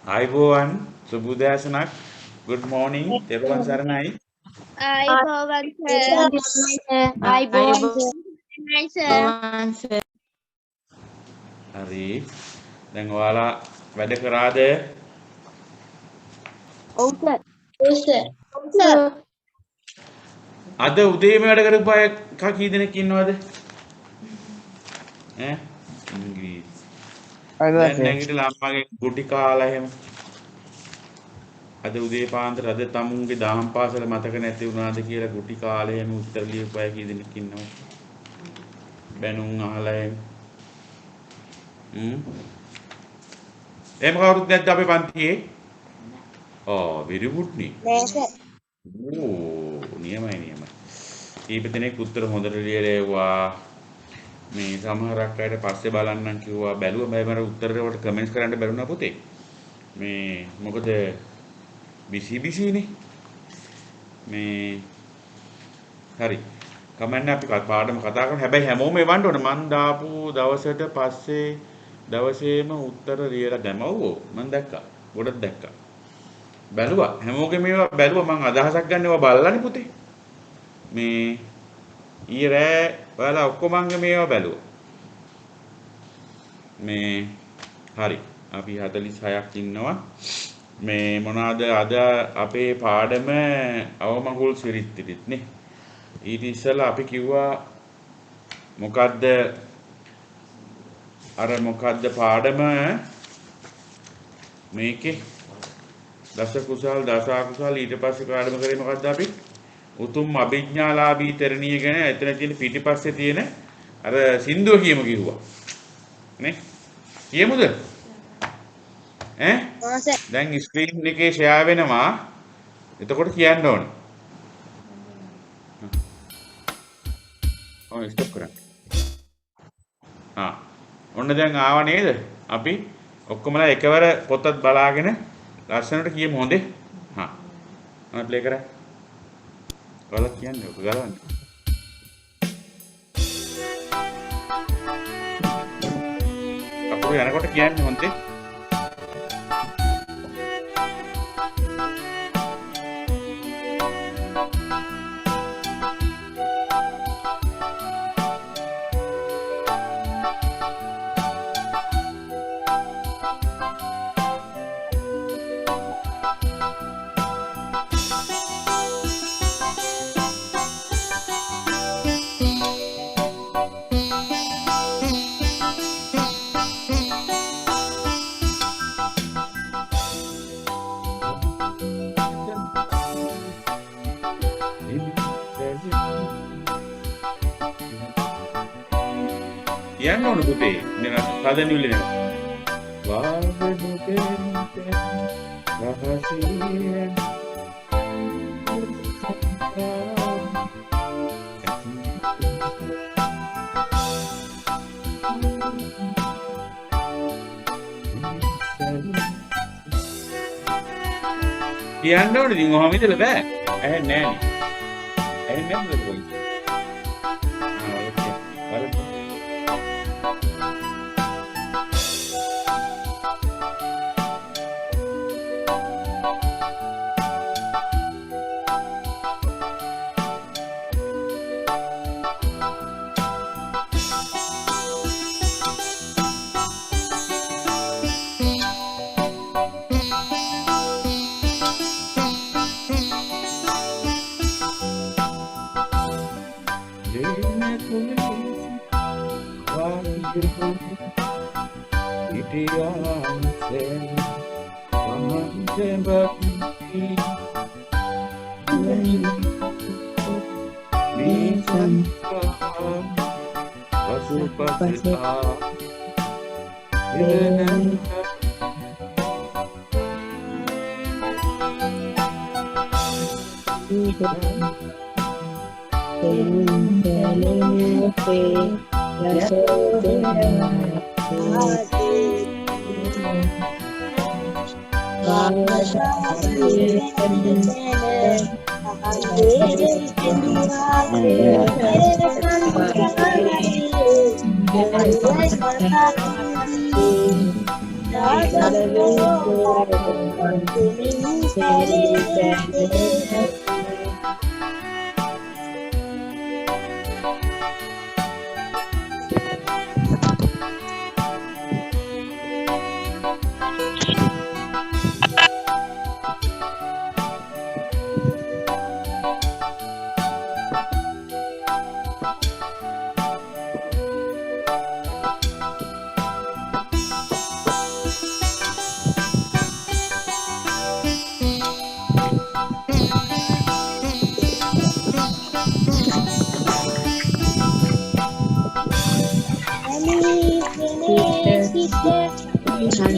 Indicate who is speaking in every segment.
Speaker 1: ආයිබෝවන් සුබෝදෑසනක් good morning තෙරුවන් සරණයි
Speaker 2: ආයිබෝවන් sir.
Speaker 1: හරි දැන් ඔයාලා වැඩ කරාද?
Speaker 2: ඔව් සර්.
Speaker 1: අද උදේම වැඩ කරපු අය කී දෙනෙක් ඉන්නවද? ඈ ඉංග්‍රීසි දැන් නැගිටලා අම්මගේ ගුටි කාලා එහෙම අද උදේ පාන්දර අද තමුන්ගේ දහම් පාසල මතක නැති වුණාද කියලා ගුටි කාලා එහෙම උත්තර ලියපු අය කී දෙනෙක් ඉන්නවද? බැනුම් අහලා එහෙම එහෙම කවුරුත් නැද්ද අපේ පන්තියේ? very good නේ.
Speaker 2: නෑ සර්.
Speaker 1: නියමයි. කීප දෙනෙක් උත්තර හොඳට ලියලා එවුවා. මේ සමහරක් අයට පස්සේ බලන්නම් කිව්වා බැලුවා මම මර උත්තර වලට කමෙන්ට්ස් කරන්න බැරුණා පුතේ. මේ මොකද බිසිනේ. මේ හරි. කමෙන්ට් අපි පාඩම කතා කරමු. හැබැයි හැමෝම එවන්න ඕන. මන් දාපු දවසට පස්සේ දවසේම උත්තර ලියලා දැමවෝ. මම දැක්කා. ගොඩක් දැක්කා. බැලුවා. හැමෝගෙම මේවා බැලුවා. මං අදහසක් ගන්න ඒවා බලලානේ පුතේ. මේ ඊරෑ ඔයාලා ඔක්කොමංගේ මේවා බැලුවා. මේ හරි. අපි 46ක් ඉන්නවා. මේ මොනවාද අද අපේ පාඩම අවමඟුල් සිරිත්තිරිත් නේ. ඊට ඉස්සෙල්ලා අපි කිව්වා මොකද්ද පාඩම මේකේ දස කුසල් දස අකුසල් ඊට පස්සේ පාඩම කරේ මොකද්ද අපි? උතුම් අභිඥාලාභී තරණිය ගැන එතන තියෙන පිටිපස්සේ තියෙන අර සින්දුව කියමු කිව්වා. නේ? කියමුද? දැන් ස්ක්‍රීන් එකේ ෂෙයා වෙනවා. එතකොට කියන්න ඕනේ. ස්ටොප් කරන්න. ඔන්න දැන් ආව නේද? අපි ඔක්කොමලා එකවර පොතත් බලාගෙන ලස්සනට කියමු හොඳේ. මම ප්ලේ කරා. ඔයාලා කියන්නේ ඔක ගලවන්න. අපු යනකොට කියන්නේ හොඳේ. කියන්න ඕන පුතේ. නේද? සාදෙන් විල නේද? කියන්න ඕනේ. ඉතින් ඔහම ඉතල බෑ. ඇහෙන්නේ නෑනේ. ඇහෙන්නේ නැද්ද කොයි?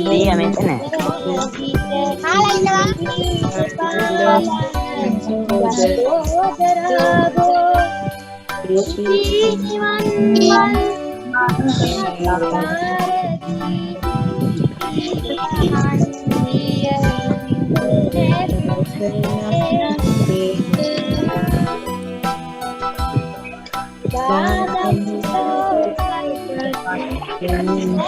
Speaker 3: Iya, mencana.
Speaker 1: ඉවරයි නේ?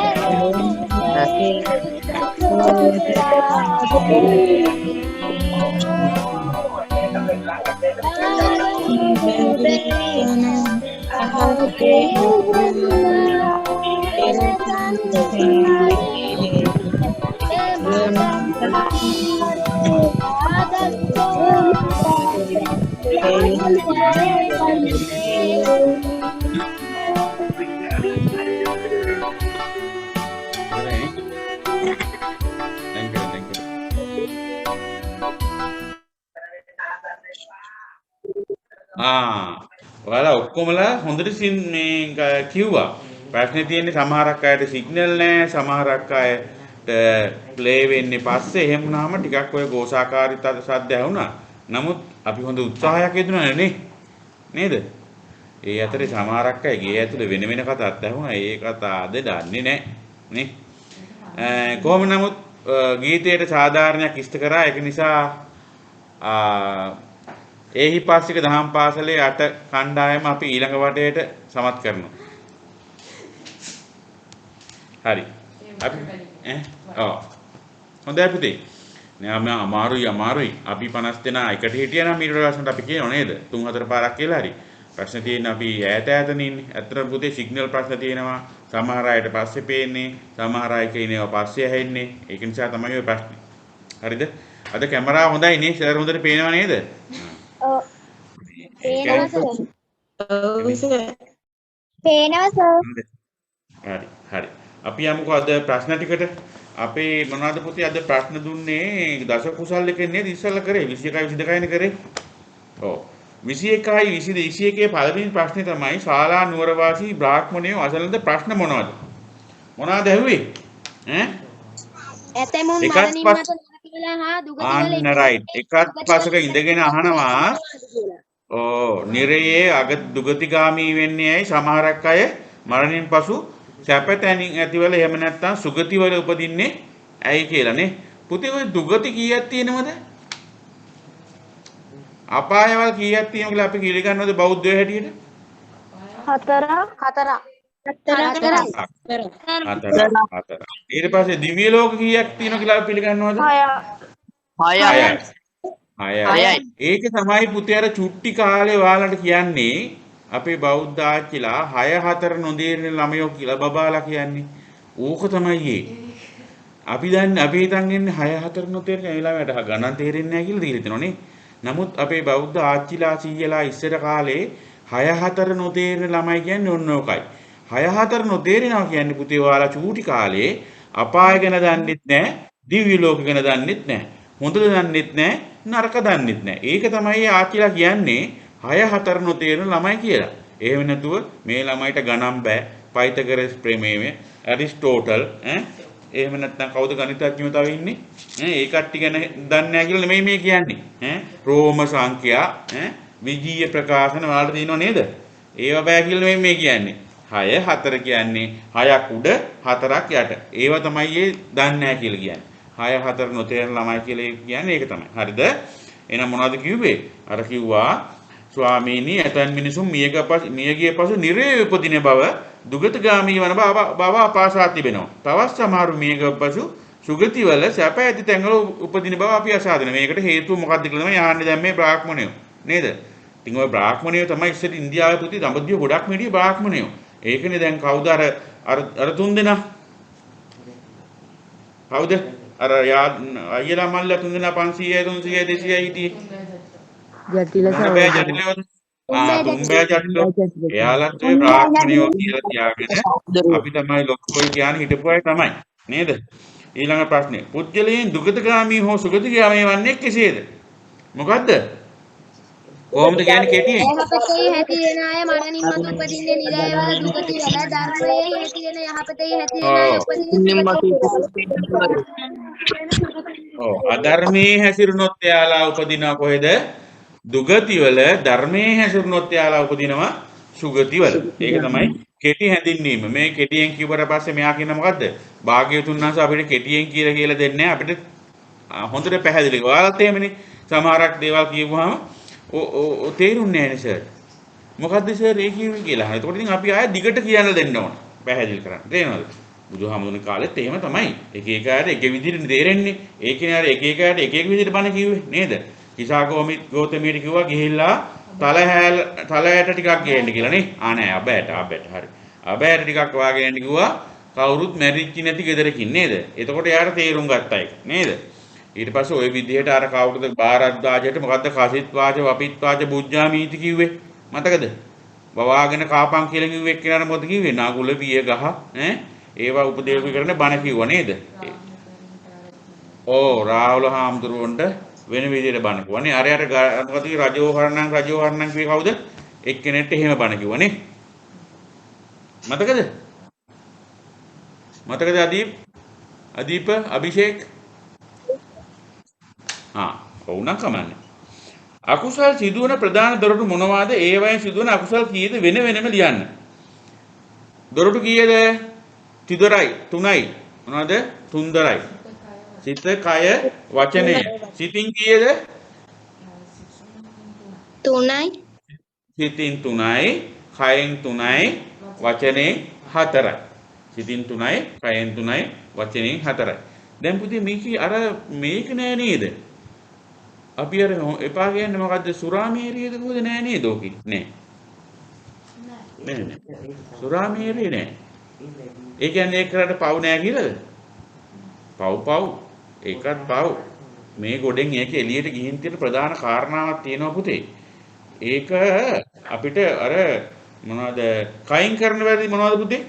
Speaker 1: Thank you, thank you. ඔයාලා ඔක්කොමලා හොඳට මේ කිව්වා. ප්‍රශ්නේ තියෙන්නේ සමහරක් අයට සිග්නල් නැහැ, සමහරක් අයට ප්ලේ වෙන්නේ පස්සේ. එහෙම වුණාම ටිකක් ඔය ගෝසාකාරී සද්ද ඇහුණා. නමුත් අපි හොඳ උත්සාහයක් යෙදුණා නේ. නේද? ඒ අතරේ සමහරක් අය ගේ ඇතුලේ වෙන වෙන කතාත් ඇහුණා. ඒ කතාද දන්නේ නැහැ. නේ? කොහොම නමුත් ගීතයේ සාධාරණයක් ඉෂ්ට කරා. ඒක නිසා ඒහිපාසික දහම් පාසලේ 8 කණ්ඩායම අපි ඊළඟ වටේට සමත් කරනවා. හරි. අපි ඔව්. හොඳයි පුතේ. නෑ අමාරුයි. අපි 50 දෙනා එකට හිටියා නම් ඊට වඩා අපි කියනවා නේද? 3-4 පාරක් කියලා හරි. ප්‍රශ්න තියෙන අපි ඈතනේ ඉන්නේ. ඇත්තටම පුතේ සිග්නල් ප්‍රශ්න තියෙනවා. සමහර අයට පස්සේ පේන්නේ, සමහර අය කියනවා පස්සේ ඇහෙන්නේ. ඒක නිසා තමයි ඔය ප්‍රශ්නේ. හරිද? අද කැමරාව හොඳයි නේ. සර් හොඳට පේනවා නේද?
Speaker 2: පේනවා සර්.
Speaker 1: හරි. අපි යමුකෝ අද ප්‍රශ්න ටිකට. අපේ මොනවද පුතේ අද ප්‍රශ්න දුන්නේ දස කුසල් එකෙන් නේද ඉස්සෙල්ලා කරේ 21යි 22යිනේ කරේ. ඔව්. 21යි 21 පළවෙනි ප්‍රශ්නේ තමයි ශාලා නුවර වාසී බ්‍රාහ්මණයෝ අසලද ප්‍රශ්න මොනවද? මොනවද ඇහුවේ?
Speaker 2: ඇතැමුන් මරණින් මත කියලා හා දුගති වල
Speaker 1: අන්න රයිට්. එකත් පසක ඉඳගෙන අහනවා. නිරයේ අග දුගතිගාමී වෙන්නේ ඇයි? සමහරක් අය මරණින් පසු සැපතැනින් ඇතිවල එහෙම නැත්නම් සුගති වල උපදින්නේ ඇයි කියලා නේ. පුතේ ඔය දුගති කීයක් තියෙනවද? අපායවල කීයක් තියෙනවද කියලා අපි පිළිගන්නවද බෞද්ධයෝ හැටියට? 4. ඊට පස්සේ දිව්‍ය ලෝක කීයක් තියෙනවද කියලා අපි පිළිගන්නවද? 6යි. ඒක තමයි පුතේ අර චුට්ටි කාලේ ඔයාලට කියන්නේ අපේ බෞද්ධ ආච්චිලා 6-4 නොදේරන ළමයෝ කියලා බබාලා කියන්නේ. ඕක තමයි ඒ. අපි හිතන් ඉන්නේ 6-4 නොතේරෙන ඒ ළමයට ගණන් තේරෙන්නේ නැහැ කියලා දීලා තිනවනේ. නමුත් අපේ බෞද්ධ ආච්චිලා සීයලා ඉස්සර කාලේ 6-4 නොතේරෙන ළමයි කියන්නේ ඔන්න ඕකයි. 6-4 නොතේරෙනවා කියන්නේ පුතේ ඔයාලා චූටි කාලේ අපාය ගැන දන්නෙත් නැහැ, දිව්‍ය ලෝක ගැන දන්නෙත් නැහැ. හොඳද දන්නෙත් නැහැ, නරක දන්නෙත් නැහැ. ඒක තමයි ආච්චිලා කියන්නේ 6-4 නොතේරෙන ළමයි කියලා. එහෙම නැතුව මේ ළමයිට ගණන් බෑ. පයිතගරස් ප්‍රමේය, ඇරිස්ටෝටල් එහෙම නැත්නම් කවුද ගණිතඥයෝ තව ඉන්නේ? ඒ කට්ටිය ගැන දන්නේ නැහැ කියලා නෙමෙයි මේ කියන්නේ. රෝම සංඛ්‍යා, විජීය ප්‍රකාශන වලට දිනව නේද? ඒවා බෑ කියලා නෙමෙයි මේ කියන්නේ. 6-4 කියන්නේ 6ක් උඩ 4ක් යට. ඒවා තමයි ඒ දන්නේ නැහැ කියලා කියන්නේ. 6-4 නොතේරෙන ළමයි කියලා කියන්නේ ඒක තමයි. හරිද? එහෙනම් මොනවද කිව්වේ? අර කිව්වා ස්වාමීනි ඇතන් මිනිසුන් මියගිය පසු නිරේ උපදින බව දුගතගාමී වන බව අපාසා තිබෙනවා. තවත් සමහරු මියගිය පසු සුගති වල සැප ඇති තැන්වල උපදින බව අපි අසා දෙනවා. මේකට හේතුව මොකක්ද කියලා තමයි අහන්නේ දැන් මේ බ්‍රාහ්මණයෝ. නේද? ඉතින් ওই බ්‍රාහ්මණයෝ තමයි ඉස්සෙල් ඉන්දියාවේ පුති දඹදිව ගොඩක් මිඩිය බ්‍රාහ්මණයෝ. ඒකනේ දැන් කවුද අර තුන් දෙනා? කවුද? අර අයියලා මල්ලා තුන් දෙනා 500 300 200 හිටියේ.
Speaker 3: ජටිල
Speaker 1: බෑ ජටිලවද? තුම්බෑ ජටිලෝ. එයාලත් ඔය බ්‍රාහ්මණයෝ කියලා තියාගෙන අපි තමයි ලොක්කොයි කියන්නේ හිටපු අය තමයි. නේද? ඊළඟ ප්‍රශ්නේ. පුද්ගලයන් දුගතගාමී හෝ සුගතිගාමී වන්නේ කෙසේද? මොකද්ද? කොහොමද කියන්නේ කෙටියෙන්?
Speaker 2: යහපතේ හැතිරෙන අය මරණින් මතු උපදින්නේ නිරයවල දුගති වල ධර්මයේ හැතිරෙන යහපතේ හැතිරෙන අය උපදින්නේ
Speaker 1: ඔව් අධර්මයේ හැසිරුණොත් එයාලා උපදිනවා කොහෙද? දුගති වල ධර්මයේ හැසිරුණොත් එයාලා උපදිනවා සුගති වල. ඒක තමයි කෙටි හැඳින්වීම. මේ කෙටියෙන් කිව්වට පස්සේ මෙයා කියන මොකද්ද? භාග්‍යවතුන් වහන්සේ අපිට කෙටියෙන් කියලා දෙන්නේ අපිට හොඳට පැහැදිලි. ඔයාලත් එහෙමනේ. සමහරක් දේවල් කියවුවාම තේරුන්නේ නැහැ නේ සර්. මොකද්ද සර් ඒ කිව්වේ කියලා අහනවා. එතකොට ඉතින් අපි ආයෙ දිගට කියන්න දෙන්න ඕන. පැහැදිලි කරන්න. තේරෙනවද? බුදුහාමුදුරනේ කාලෙත් එහෙම තමයි. එක එක අයට එක විදිහට තේරෙන්නේ. ඒ කියන්නේ අර එක එක අයට එක එක විදිහට බණ කිව්වේ නේද? ගෞතමීට කිව්වා ගිහිල්ලා තල ඇට ටිකක් ගේන්න කියලා නේ. නෑ අබෑට හරි. අබෑට ටිකක් වාගෙන කිව්වා කවුරුත් මැරිච්ච නැති ගෙදරකින් නේද? එතකොට යාර තේරුම් ගත්තා ඒක නේද? ඊට පස්සේ ওই විදිහට අර කවුරුද බාරද්දාජයට මොකද්ද කසිත් වාච වපිත් වාච බුද්ධාමීති කිව්වේ මතකද? වවාගෙන කාපන් කියලා කිව්වේ එක්කෙනාට මොකද කිව්වේ? නාගුල පිය ගහ ඈ ඒවා උපදේශ කරන බණ කිව්වා නේද? රාහුල හාමුදුරුවන්ට වෙන විදිහට බණ කිව්වනේ. අරයට මොකද රජෝහරණම් කිව්වේ කවුද? එක්කෙනෙක්ට එහෙම බණ කිව්වනේ. මතකද? අදීප අභිෂේක් ඔවුනම් කමන්නේ. අකුසල් සිදුවන ප්‍රධාන දොරටු මොනවාද? ඒවයින් සිදුවන අකුසල් කීයද වෙන වෙනම ලියන්න. දොරටු කීයද? තුනයි. මොනවද? තුන්දරයි. සිත, කය, වචනය. සිතින් කීයද?
Speaker 2: 3යි.
Speaker 1: සිතින් 3යි, කයෙන් 3යි, වචනේ 4යි. සිතින් 3යි, කයෙන් 3යි, වචනේ 4යි. දැන් පුතේ මේක නෑ නේද? අපි අර එපා කියන්නේ මොකද්ද? සුරාමේරියද කොහෙද නෑ නේද ඔකේ? නෑ. සුරාමේරිය නෑ. ඒ කියන්නේ ඒකට පව් නෑ කියලාද? පව්. ඒකත් පව්. මේ ගොඩෙන් ඒක එළියට ගිහින් තියෙන ප්‍රධාන කාරණාවක් තියෙනවා පුතේ. ඒක අපිට අර මොනවද? කයින් කරන වැඩි මොනවද පුතේ?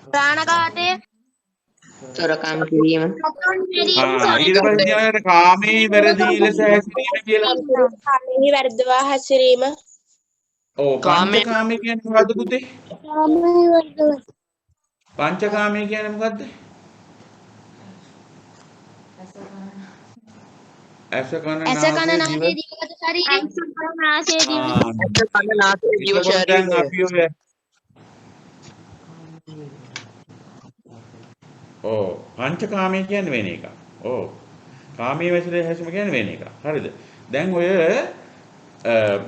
Speaker 2: ප්‍රාණඝාතය
Speaker 3: සොරකම් කිරීම
Speaker 1: ඊට පස්සේ අර කාමයේ වැරදි ලෙස හැසිරීම කියලා.
Speaker 2: කාමයේ වර්ධවා හැසිරීම.
Speaker 1: පංචකාමයේ කියන්නේ මොකද්ද පුතේ? පංචකාමයේ කියන්නේ මොකද්ද? ඇස කන නාසය
Speaker 2: දිවකත ශරීරය නාසය දිව
Speaker 1: පංචකාමයේ කියන්නේ වෙන එකක්. කාමයේ හැසිරීම කියන්නේ වෙන එකක්. හරිද? දැන් ඔය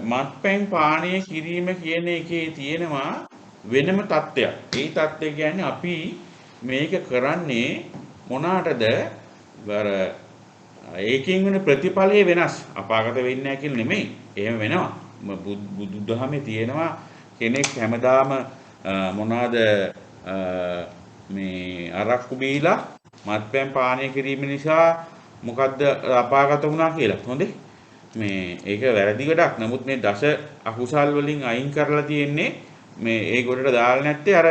Speaker 1: මත්පැන් පානය කිරීම කියන එකේ තියෙනවා වෙනම தත්ත්වයක්. ඒ தත්ත්වය කියන්නේ අපි මේක කරන්නේ මොනකටද? අර ඒකෙන් වෙන ප්‍රතිඵලය වෙනස්. අපාගත වෙන්නේ නැහැ කියලා නෙමෙයි. එහෙම වෙනවා. බුදුදහමේ තියෙනවා කෙනෙක් හැමදාම මොනවාද මේ අරක්කු බීලා මත්පැන් පානය කිරීම නිසා මොකද්ද අපාගත වුණා කියලා. හොඳේ. ඒක වැරදි වැඩක්. නමුත් මේ දස අකුසල් වලින් අයින් කරලා තියෙන්නේ මේ ඒ ගොඩට දාලා නැත්තේ අර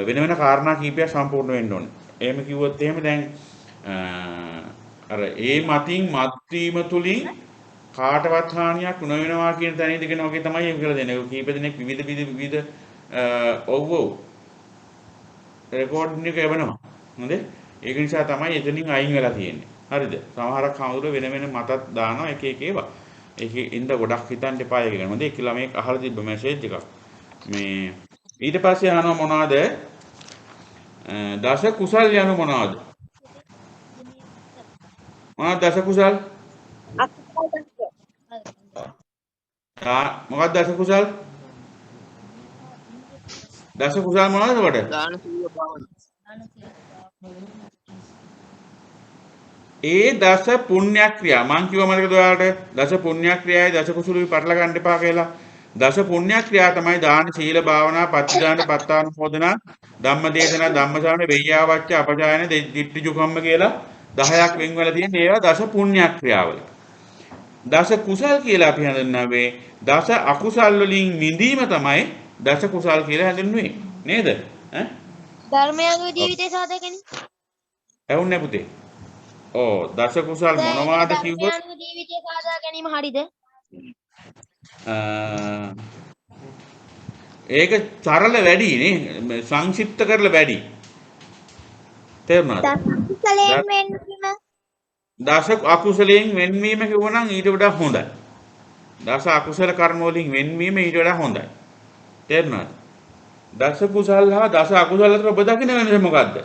Speaker 1: වෙන වෙන කාරණා කීපයක් සම්පූර්ණ වෙන්න ඕනේ. එහෙම කිව්වොත් එහෙම දැන් අර ඒ මතින් මත්වීම තුලින් කාටවත් හානියක් නොවෙනවා කියන තැන ඉඳගෙන වගේ තමයි ඒක කියලා දෙන්නේ. ඒක කීප දෙනෙක් විවිධ ඔව් රෙකෝඩින් එක එවනවා. හොඳේ. ඒක නිසා තමයි එතනින් අයින් වෙලා තියෙන්නේ. හරිද? සමහරක් හමුදුර වෙන වෙන මතත් දානවා එක ඒවා. ඒකේ ඉඳ ගොඩක් හිතන්න එපා ඒක ගැන. හොඳේ. කියලා මේක අහලා තිබ්බ මැසේජ් එකක්. මේ ඊට පස්සේ අහනවා මොනවද? දස කුසල් යනු මොනවද? දස කුසල්? මොකක්ද දස කුසල්? දස කුසල් මොනවද කොට?
Speaker 3: දාන සීල භාවනා.
Speaker 1: ඒ දස පුණ්‍ය ක්‍රියා මං කිව්වා මතකද ඔයාලට දස පුණ්‍ය ක්‍රියාවයි දස කුසලුයි පටල ගන්න එපා කියලා. දස පුණ්‍ය ක්‍රියා තමයි දාන, සීල, භාවනා, පත්තිදාන, පත්තානුමෝදනා, ධම්මදේශනා, ධම්මසාවන, වෙය්‍යාවච්ච, අපජායන, දිට්ඨිජුකම්ම කියලා 10ක් වෙන් වෙලා තියෙන ඒවා දස පුණ්‍ය ක්‍රියාවල. දස කුසල් කියලා අපි හඳුන්වන්නේ දස අකුසල් වලින් මිදීම තමයි දස කුසල් කියලා හඳුන්වන්නේ නේද? ඈ
Speaker 2: ධර්මයන්ගේ ජීවිතය සාධකනේ.
Speaker 1: ඇහුන්නේ පුතේ. ඕ දස කුසල් මොනවාද කිව්වොත්
Speaker 2: ධර්මයන්ගේ ජීවිතය සාධා ගැනීම හරිද?
Speaker 1: ඒක සරල වැඩි නේ සංක්ෂිප්ත කරලා වැඩි. තේරුණාද?
Speaker 2: දසකුසලයෙන් වෙන්වීම.
Speaker 1: දස අකුසලයෙන් වෙන්වීම කිව්වනම් ඊට වඩා හොඳයි. දස අකුසල කර්ම වලින් වෙන්වීම ඊට වඩා හොඳයි. තේරුණාද? දස කුසල් හා දස අකුසල අතර ඔබ දකින්න වෙනස මොකද්ද?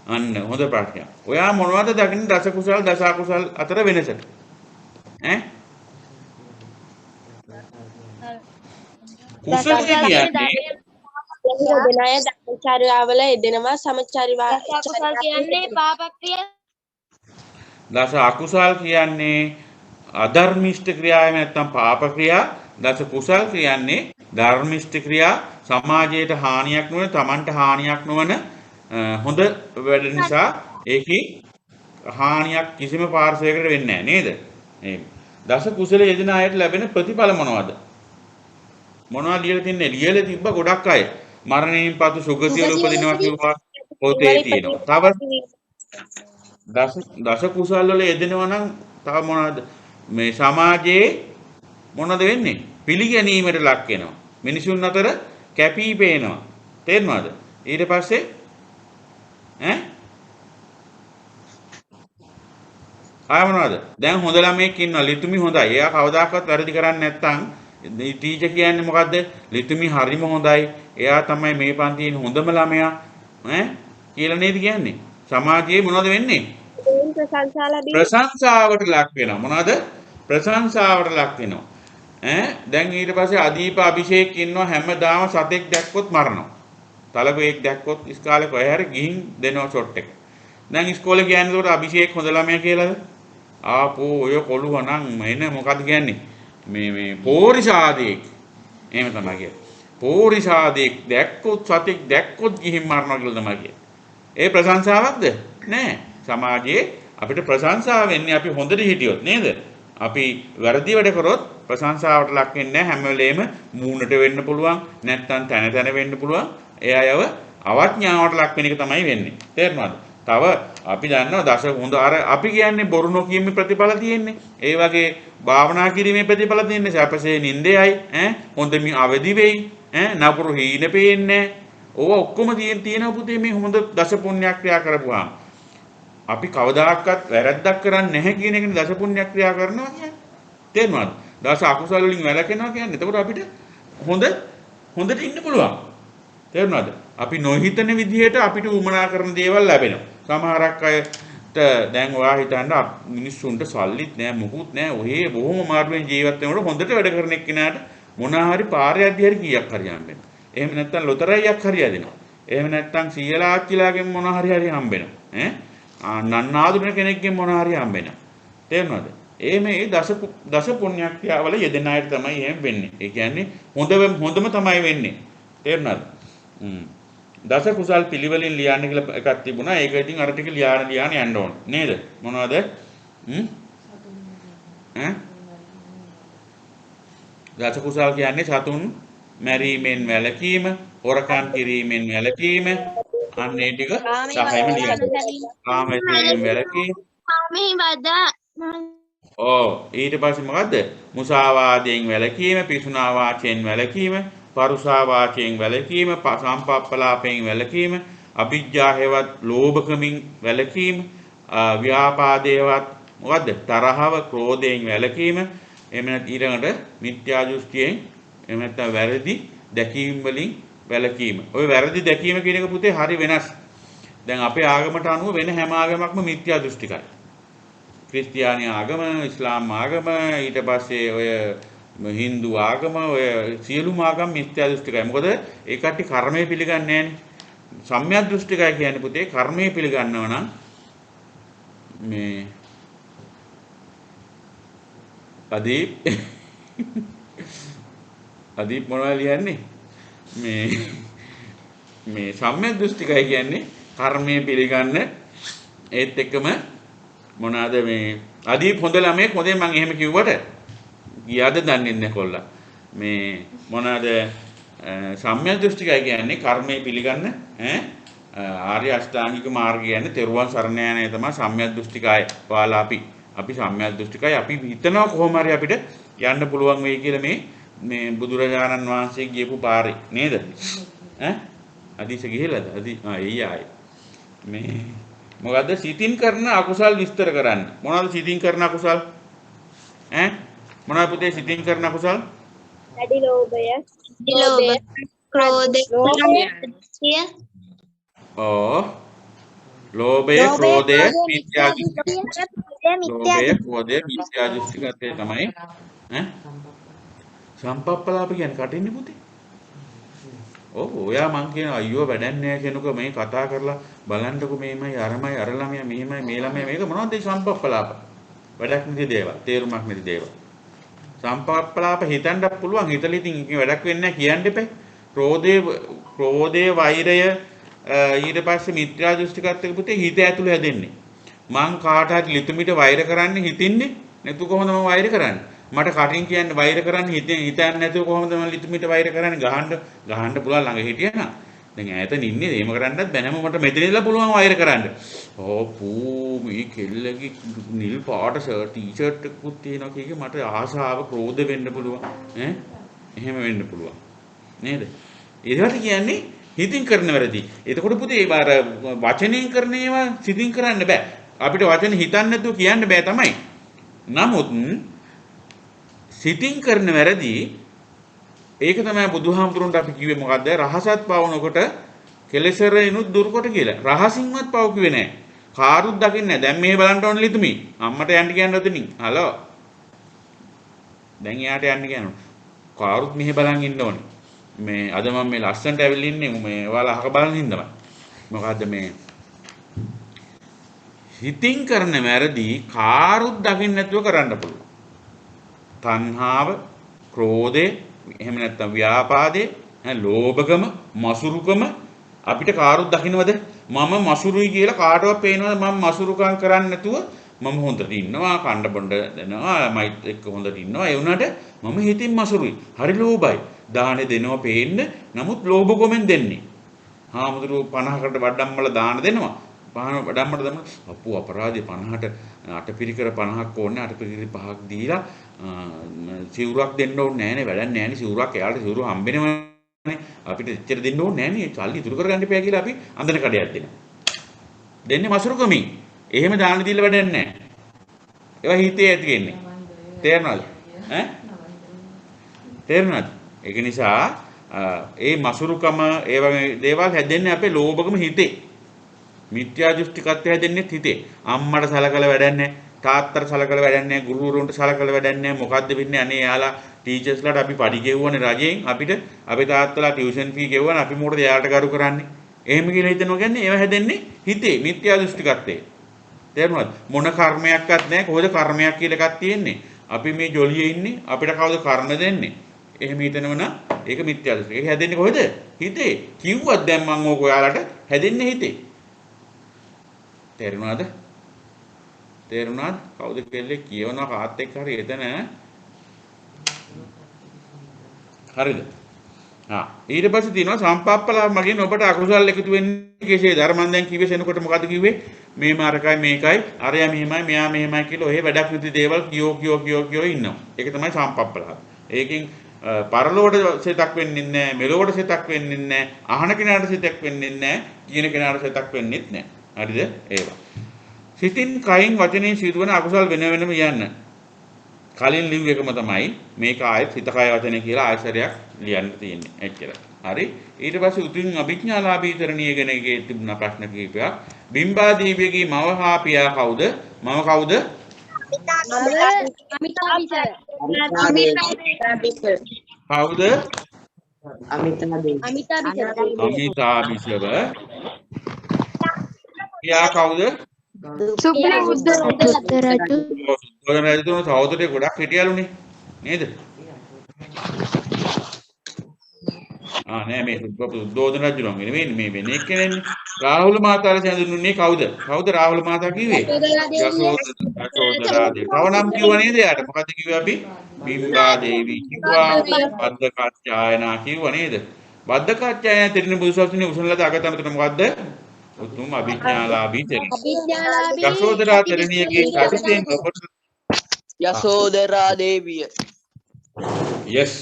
Speaker 1: අන්න හොඳ ප්‍රශ්නයක්. ඔයා මොනවද දකින්නේ දස කුසල් දස අකුසල් අතර වෙනස? ඈ? කුසල කියන්නේ
Speaker 4: දෙන අය ධර්මචර්යාවල යෙදෙනවා සමචරිවා
Speaker 2: දසකුසල් කියන්නේ පාප ක්‍රියා.
Speaker 1: දස අකුසල් කියන්නේ අධර්මිෂ්ඨ ක්‍රියාව නැත්නම් පාප ක්‍රියා. දස කුසල් කියන්නේ ධර්මිෂ්ඨ ක්‍රියා, සමාජයට හානියක් නොවන, Tamanට හානියක් නොවන හොඳ වැඩ නිසා ඒකේ හානියක් කිසිම පාර්ශවයකට වෙන්නේ නැහැ නේද? මේ දස කුසල යෙදෙන අයට ලැබෙන ප්‍රතිඵල මොනවද? මොනවද ලියලා තින්නේ? ලියලා තිබ්බ ගොඩක් අය මරණයෙන් පසු සුගතිවල උපදිනවා කිව්වා පොතේ තියෙනවා. තව දස කුසල් වල යෙදෙනවා නම් තව මොනවද? මේ සමාජයේ මොනවද වෙන්නේ? පිළිගැනීමට ලක් වෙනවා. මිනිසුන් අතර කැපී පේනවා. තේරුණාද? ඊට පස්සේ ආය මොනවද? දැන් හොඳ ළමයෙක් ඉන්නවා. ලිතුමි හොඳයි. එයා කවදාකවත් වැරදි කරන්නේ නැත්නම් ටීචර් කියන්නේ මොකද්ද? ලිතුමි හරිම හොඳයි. එයා තමයි මේ පන්තියේ හොඳම ළමයා. කියලා නේද කියන්නේ? සමාජයේ මොනවද වෙන්නේ? ප්‍රශංසාවට ලක් වෙනවා. මොනවද? ප්‍රශංසාවට ලක් වෙනවා. දැන් ඊට පස්සේ අදීප අභිෂේක් ඉන්නවා හැමදාම සතෙක් දැක්කොත් මරනවා. තලගොයෙක් දැක්කොත් ඉස්කාලේ කොහේ හරි ගිහින් දෙනවා ෂොට් එක. දැන් ඉස්කෝලේ කියන්නේ උඩ අභිෂේක් හොඳ ළමයා කියලාද? ආපෝ ඔය කොළුව නම් එන මොකද්ද කියන්නේ? මේ පෝරිසාදෙක්. එහෙම තමයි කියන්නේ. පෝරිසාදෙක් දැක්කොත් සතෙක් දැක්කොත් ගිහින් මරනවා කියලා තමයි කියන්නේ. ඒ ප්‍රශංසාවක්ද? නෑ. සමාජයේ අපිට ප්‍රශංසාව වෙන්නේ අපි හොඳට හිටියොත් නේද? අපි වැරදි වැඩ කරොත් ප්‍රශංසාවට ලක් වෙන්නේ නැහැ. හැම වෙලේම මූණට වෙන්න පුළුවන්, නැත්නම් තන තන වෙන්න පුළුවන්. ඒ අයව අවඥාවට ලක් වෙන එක තමයි වෙන්නේ. තේරුණාද? තව අපි දන්නවා දස හොඳ අර අපි කියන්නේ බොරු නොකීමේ ප්‍රතිඵල තියෙන්නේ. ඒ වගේ භාවනා කිරීමේ ප්‍රතිඵල තියෙන්නේ. සැපසේ නිින්දේයි, හොඳ මි අවදි වෙයි, නපුරු හීන පේන්නේ. ඕව ඔක්කොම තියෙන පුතේ මේ හොඳ දස පුණ්‍ය ක්‍රියා කරපුවාම. අපි කවදාකවත් වැරද්දක් කරන්නේ නැහැ කියන එකනේ දස පුණ්‍ය ක්‍රියා කරනවා කියන්නේ. තේරුණාද? දස අකුසල වලින් වැළකෙනවා කියන්නේ. එතකොට අපිට හොඳට ඉන්න පුළුවන්. තේරුණාද? අපි නොහිතන විදිහට අපිට උමනා කරන දේවල් ලැබෙනවා. සමහරක් අයට දැන් ඔයා හිතන්න මිනිස්සුන්ට සල්ලිත් නැහැ මොකුත් නැහැ. ඔහේ බොහොම මාර්ගෙන් ජීවත් වෙනකොට හොඳට වැඩ කරන එක්කෙනාට මොනවා හරි පාරේ යද්දි හරි කීයක් හරි හම්බෙනවා. එහෙම නැත්නම් ලොතරැයියක් හරි යදිනවා. එහෙම නැත්නම් සීයලා ආච්චිලාගෙන් මොනවා හරි හම්බෙනවා. නන්නාඳුන කෙනෙක්ගෙන් මොනවා හරි හම්බෙනවා. තේරුණාද? මේ දස පුණ්‍ය ක්‍රියාවල යෙදෙන අයට තමයි එහෙම වෙන්නේ. ඒ කියන්නේ හොඳම තමයි වෙන්නේ. තේරුණාද? දස කුසල් පිළිවෙලින් ලියන්න කියලා එකක් තිබුණා. ඒක ඉතින් අර ටික ලියාන යන්න ඕන. නේද? මොනවද? දස කුසල් කියන්නේ සතුන් මැරීමෙන් වැළකීම, හොරකම් කිරීමෙන් වැළකීම, අන්න ඒ ටික සහයම ලියන්න. කාමයෙන් වැළකීම. ඊට පස්සේ මොකද්ද? මුසාවාදයෙන් වැළකීම, පිසුනා වාචයෙන් වැළකීම, පරුසා වාචයෙන් වැළකීම, සම්පප්පලාපයෙන් වැළකීම, අවිජ්ජා හේවත් ලෝභකමින් වැළකීම, ව්‍යාපාදේවත් මොකද්ද? තරහව, ක්‍රෝධයෙන් වැළකීම, එහෙම නැත්නම් ඊළඟට මිත්‍යා දෘෂ්ටියෙන් එහෙම නැත්නම් වැරදි දැකීම් වලින් වැළකීම. ওই වැරදි දැකීම කියන එක පුතේ හරි වෙනස්. දැන් අපේ ආගමට අනුව වෙන හැම ආගමක්ම මිත්‍යා දෘෂ්ටිකයි. ක්‍රිස්තියානි ආගම, ඉස්ලාම් ආගම, ඊට පස්සේ ඔය හින්දු ආගම, ඔය සියලුම ආගම් මිත්‍යා දෘෂ්ටිකයි. මොකද ඒ කට්ටිය කර්මය පිළිගන්නේ නැහැනේ. සම්‍යක් දෘෂ්ටිකයි කියන්නේ පුතේ කර්මයේ පිළිගන්නව නම් මේ අදීප් මොනවද ලියන්නේ මේ සම්‍යක් දෘෂ්ටිකයි කියන්නේ කර්මයේ පිළිගන්න ඒත් එක්කම මොනවාද මේ අදීප් හොඳ ළමයෙක් හොඳේ මම එහෙම කිව්වට ගියාද දන්නේ නැහැ කොල්ලා මේ මොනවාද සම්‍යක් දෘෂ්ටිකයි කියන්නේ කර්මයේ පිළිගන්න ආර්ය අෂ්ටාංගික මාර්ගය කියන්නේ තෙරුවන් සරණ යන්නේ තමයි සම්‍යක් දෘෂ්ටිකයි. ඔයාලා අපි සම්‍යක් දෘෂ්ටිකයි අපි හිතනවා කොහොම හරි අපිට යන්න පුළුවන් වෙයි කියලා මේ බුදුරජාණන් වහන්සේ ගියපු පාරේ නේද? අදීස ගිහිලාද? එයි ආයේ. මේ මොකද්ද සිතින් කරන අකුසල් විස්තර කරන්න. මොනවද සිතින් කරන අකුසල්? මොනවද පුතේ සිතින් කරන අකුසල්?
Speaker 4: වැඩි ලෝභය,
Speaker 2: ක්‍රෝධය,
Speaker 1: ලෝභය, ක්‍රෝධය, මිත්‍යා දෘෂ්ටි. ලෝභය, ක්‍රෝධය, මිත්‍යා දෘෂ්ටිකත්වය තමයි සම්පප්පලාප කියන්නේ කටින්නේ පුතේ. ඔයා මං කියන අයියෝ වැඩක් නැහැ කෙනෙක් මේ කතා කරලා බලන්නකො මේමයි අරමයි අර ළමයා මෙහෙමයි මේ ළමයා මේක මොනවද මේ සම්පප්පලාප? වැඩක් නැති දේවල්, තේරුමක් නැති දේවල්. සම්පප්පලාප හිතන්නත් පුළුවන්. හිතලා ඉතින් වැඩක් වෙන්නේ නැහැ කියන්න එපා. ක්‍රෝධය, වෛරය ඊට පස්සේ මිත්‍යා දෘෂ්ටිකත්වයක පුතේ හිත ඇතුළේ හැදෙන්නේ. මං කාට හරි ලිතුමිට වෛර කරන්නේ හිතින්නේ නැතු කොහොමද මම වෛර කරන්නේ? මට කටින් කියන්නේ වෛර කරන්නේ හිතන්නේ නැතුව කොහොමද මම ලිතුමිට වෛර කරන්නේ? ගහන්න පුළුවන් ළඟ හිටියනම්. දැන් ඈතන ඉන්නේ එහෙම කරන්නත් බැනම මට මෙතන ඉඳලා පුළුවන් වෛර කරන්න. මේ කෙල්ලගේ නිල් පාට ටී-ෂර්ට් එකකුත් තියෙනවා කීක මට ආසාව ක්‍රෝධ වෙන්න පුළුවන්. එහෙම වෙන්න පුළුවන්. නේද? ඒකට කියන්නේ හිතින් කරන වැරදි. එතකොට පුතේ අර වචනෙන් කරන ඒවා සිතින් කරන්න බෑ. අපිට වචන හිතන්න නැතුව කියන්න බෑ තමයි. නමුත් සිතින් කරන වැරදි ඒක තමයි බුදුහාමුදුරන්ට අපි කිව්වේ මොකද්ද? රහසත් පවනකොට කෙලෙසරිනුත් දුරුකොට කියලා. රහසින්වත් පව කිව්වේ නෑ. කාරුත් දකින්නේ නෑ. දැන් මේ බලන්න ඕන ලිතුමි. අම්මට යන්න කියන්න ඔතනින්. හලෝ. දැන් එයාට යන්න කියනවා. කාරුත් මෙහෙ බලන් ඉන්න ඕනේ. මේ අද මම මේ ලස්සනට ඇවිල්ලා ඉන්නේ මේ ඔයාලා අහක බලන් ඉඳමයි. මොකද්ද මේ හිතින් කරන වැරදි කාරුත් දකින්න නැතුව කරන්න පුළුවන්. තණ්හාව, ක්‍රෝධය, එහෙම නැත්නම් ව්‍යාපාදේ, ලෝභකම, මසුරුකම අපිට කාරුත් දකින්නවද? මම මසුරුයි කියලා කාටවත් පේනවද? මම මසුරුකම් කරන්නේ නැතුව මම හොඳට ඉන්නවා, කණ්ඩ බොණ්ඩ දෙනවා, මයිත් එක්ක හොඳට ඉන්නවා. ඒ වුණාට මම හිතින් මසුරුයි. හරි ලෝභයි. දානේ දෙනවා පේන්න. නමුත් ලෝභකමෙන් දෙන්නේ. හාමුදුරුවෝ 50කට වඩම්මල දාන දෙනවා. වඩම්මල දෙනවා. අප්පු අපරාධේ 50ට අටපිරිකර 50ක් ඕනේ. අටපිරිකර 5ක් දීලා සිවුරක් දෙන්න ඕනේ නෑනේ. වැඩක් නෑනේ සිවුරක්. එයාට සිවුර හම්බෙනවනේ. අපිට එච්චර දෙන්න ඕනේ නෑනේ. සල්ලි ඉතුරු කරගන්න එපා කියලා අපි අඳන කඩයක් දෙනවා. දෙන්නේ මසුරුකමින්. එහෙම දාන දීලා වැඩක් නෑ. ඒවා හිතේ ඇති වෙන්නේ. තේරෙනවද? තේරුණාද? ඒක නිසා ඒ මසුරුකම ඒ වගේ දේවල් හැදෙන්නේ අපේ ලෝභකම හිතේ. මිත්‍යා දෘෂ්ටිකත්වය හැදෙන්නේ හිතේ. අම්මට සලකලා වැඩක් නැහැ. තාත්තට සලකලා වැඩක් නැහැ. ගුරුවරුන්ට සලකලා වැඩක් නැහැ. මොකද්ද වෙන්නේ? අනේ යාලා ටීචර්ස්ලාට අපි පඩි ගෙවුවනේ රජයෙන්. අපිට අපේ තාත්තලා ටියුෂන් ෆී ගෙවුවනේ. අපි මොකටද යාලට ගරු කරන්නේ? එහෙම කියලා හිතනවා කියන්නේ ඒව හැදෙන්නේ හිතේ. මිත්‍යා දෘෂ්ටිකත්වයේ. තේරුණාද? මොන කර්මයක්වත් නැහැ. කොහොමද කර්මයක් කියලා එකක් තියෙන්නේ? අපි මේ ජොලියේ ඉන්නේ. අපිට කවුද කර්ම දෙන්නේ? එහෙම හිතනවනම් ඒක මිත්‍යා දෘෂ්ටි. ඒක හැදෙන්නේ කොහෙද? හිතේ. කිව්වත් දැන් මම ඕක ඔයාලට හැදෙන්නේ හිතේ. තේරුණාද? තේරුණාද? කවුද කෙල්ලෙක් කියවනවා කාත් එක්ක හරි එතන. හරිද? ඊට පස්සේ තියෙනවා සම්පප්පලාප මගින් ඔබට අකුසල් එකතු වෙන්නේ කෙසේද? අර මම දැන් කිව්වේ සෙනකොට මොකද්ද කිව්වේ? මේ මාර්ගයි මේකයි අරයා මෙහෙමයි මෙයා මෙහෙමයි කියලා ඔය වැඩක් විදි දේවල් කියෝ ඉන්නවා. ඒක තමයි සම්පප්පලාප. ඒකෙන් පරලෝකට සිතක් වෙන්නේ නැහැ, මෙලොවට සිතක් වෙන්නේ නැහැ, අහන කෙනාට සිතක් වෙන්නේ නැහැ, කියන කෙනාට සිතක් වෙන්නේත් නැහැ. හරිද? ඒවා. සිතින් කයින් වචනෙන් සිදුවන අකුසල් වෙන වෙනම යන්න. කලින් ලිව් එකම තමයි මේක ආයෙත් හිත කය වචනේ කියලා ආයසරයක් ලියන්න තියෙන්නේ. එච්චරයි. හරි. ඊට පස්සේ උතුම් අභිඥාලාභී තරණීය ගැන තිබුණ ප්‍රශ්න කිහිපයක්. බිම්බාදීවියගේ මව හා පියා කවුද? මම කවුද? කවුද?
Speaker 3: අමිතා දේවී.
Speaker 2: අමිතා බිසව.
Speaker 1: අමිතා බිසව. එයා කවුද?
Speaker 2: එයා සුද්ධෝදන රජු.
Speaker 1: සුද්ධෝදන රජතුමා සහෝදරයෝ ගොඩක් හිටියලුනේ නේද? නෑ මේ සුද්ධෝදන රජුණන් නෙමෙයි මේ වෙන එක්කෙනෙන්නේ. රාහුල මාතාට සැඳුනුනේ කවුද? කවුද රාහුල මාතා කිව්වේ? යසෝදරා දේවී. තව නම් කිව්ව නේද යාට? මොකද්ද කිව්වේ අපි? බිම්බා දේවී කිව්වා. බද්දකච්චායනා කිව්ව නේද? බද්දකච්චායනා තෙරණ බුදුසසුනේ උසන ලද අගතමතර මොකද්ද? උතුම් අභිඥාලාභී තෙරණ. යසෝදරා තෙරණියගේ චරිතයෙන් ඔබට
Speaker 3: යසෝදරා දේවිය.
Speaker 1: yes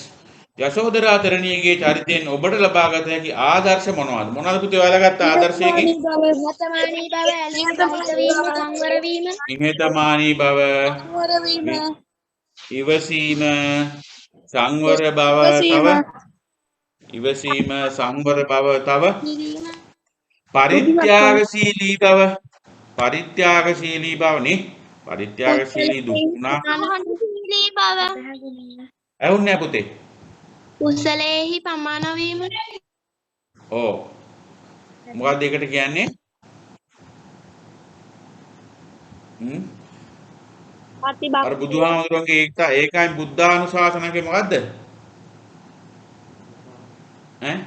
Speaker 1: යසෝදරා තෙරණියගේ චරිතයෙන් ඔබට ලබාගත හැකි ආදර්ශ මොනවද? මොනවද පුතේ ඔයාලා ගත්ත ආදර්ශයකින්?
Speaker 2: නිහතමානී බව, ඇලීම් රහිත වීම, සංවර වීම,
Speaker 1: නිහතමානී බව, ඉවසීම, සංවර බව, තව ඉවසීම, සංවර බව, තව පරිත්‍යාගශීලී බව. පරිත්‍යාගශීලී බව නේ. පරිත්‍යාගශීලී දුක්ුණා.
Speaker 2: අනුහංසීලී බව,
Speaker 1: ඇහුන්නේ නැහැ පුතේ.
Speaker 2: කුසලයේහි පමා නොවීම,
Speaker 1: ඕ මොකක්ද ඒකට කියන්නේ? අර බුදුහාමුදුරන්ගේ ඒකයි බුද්ධානුශාසනකේ මොකද්ද? ඈ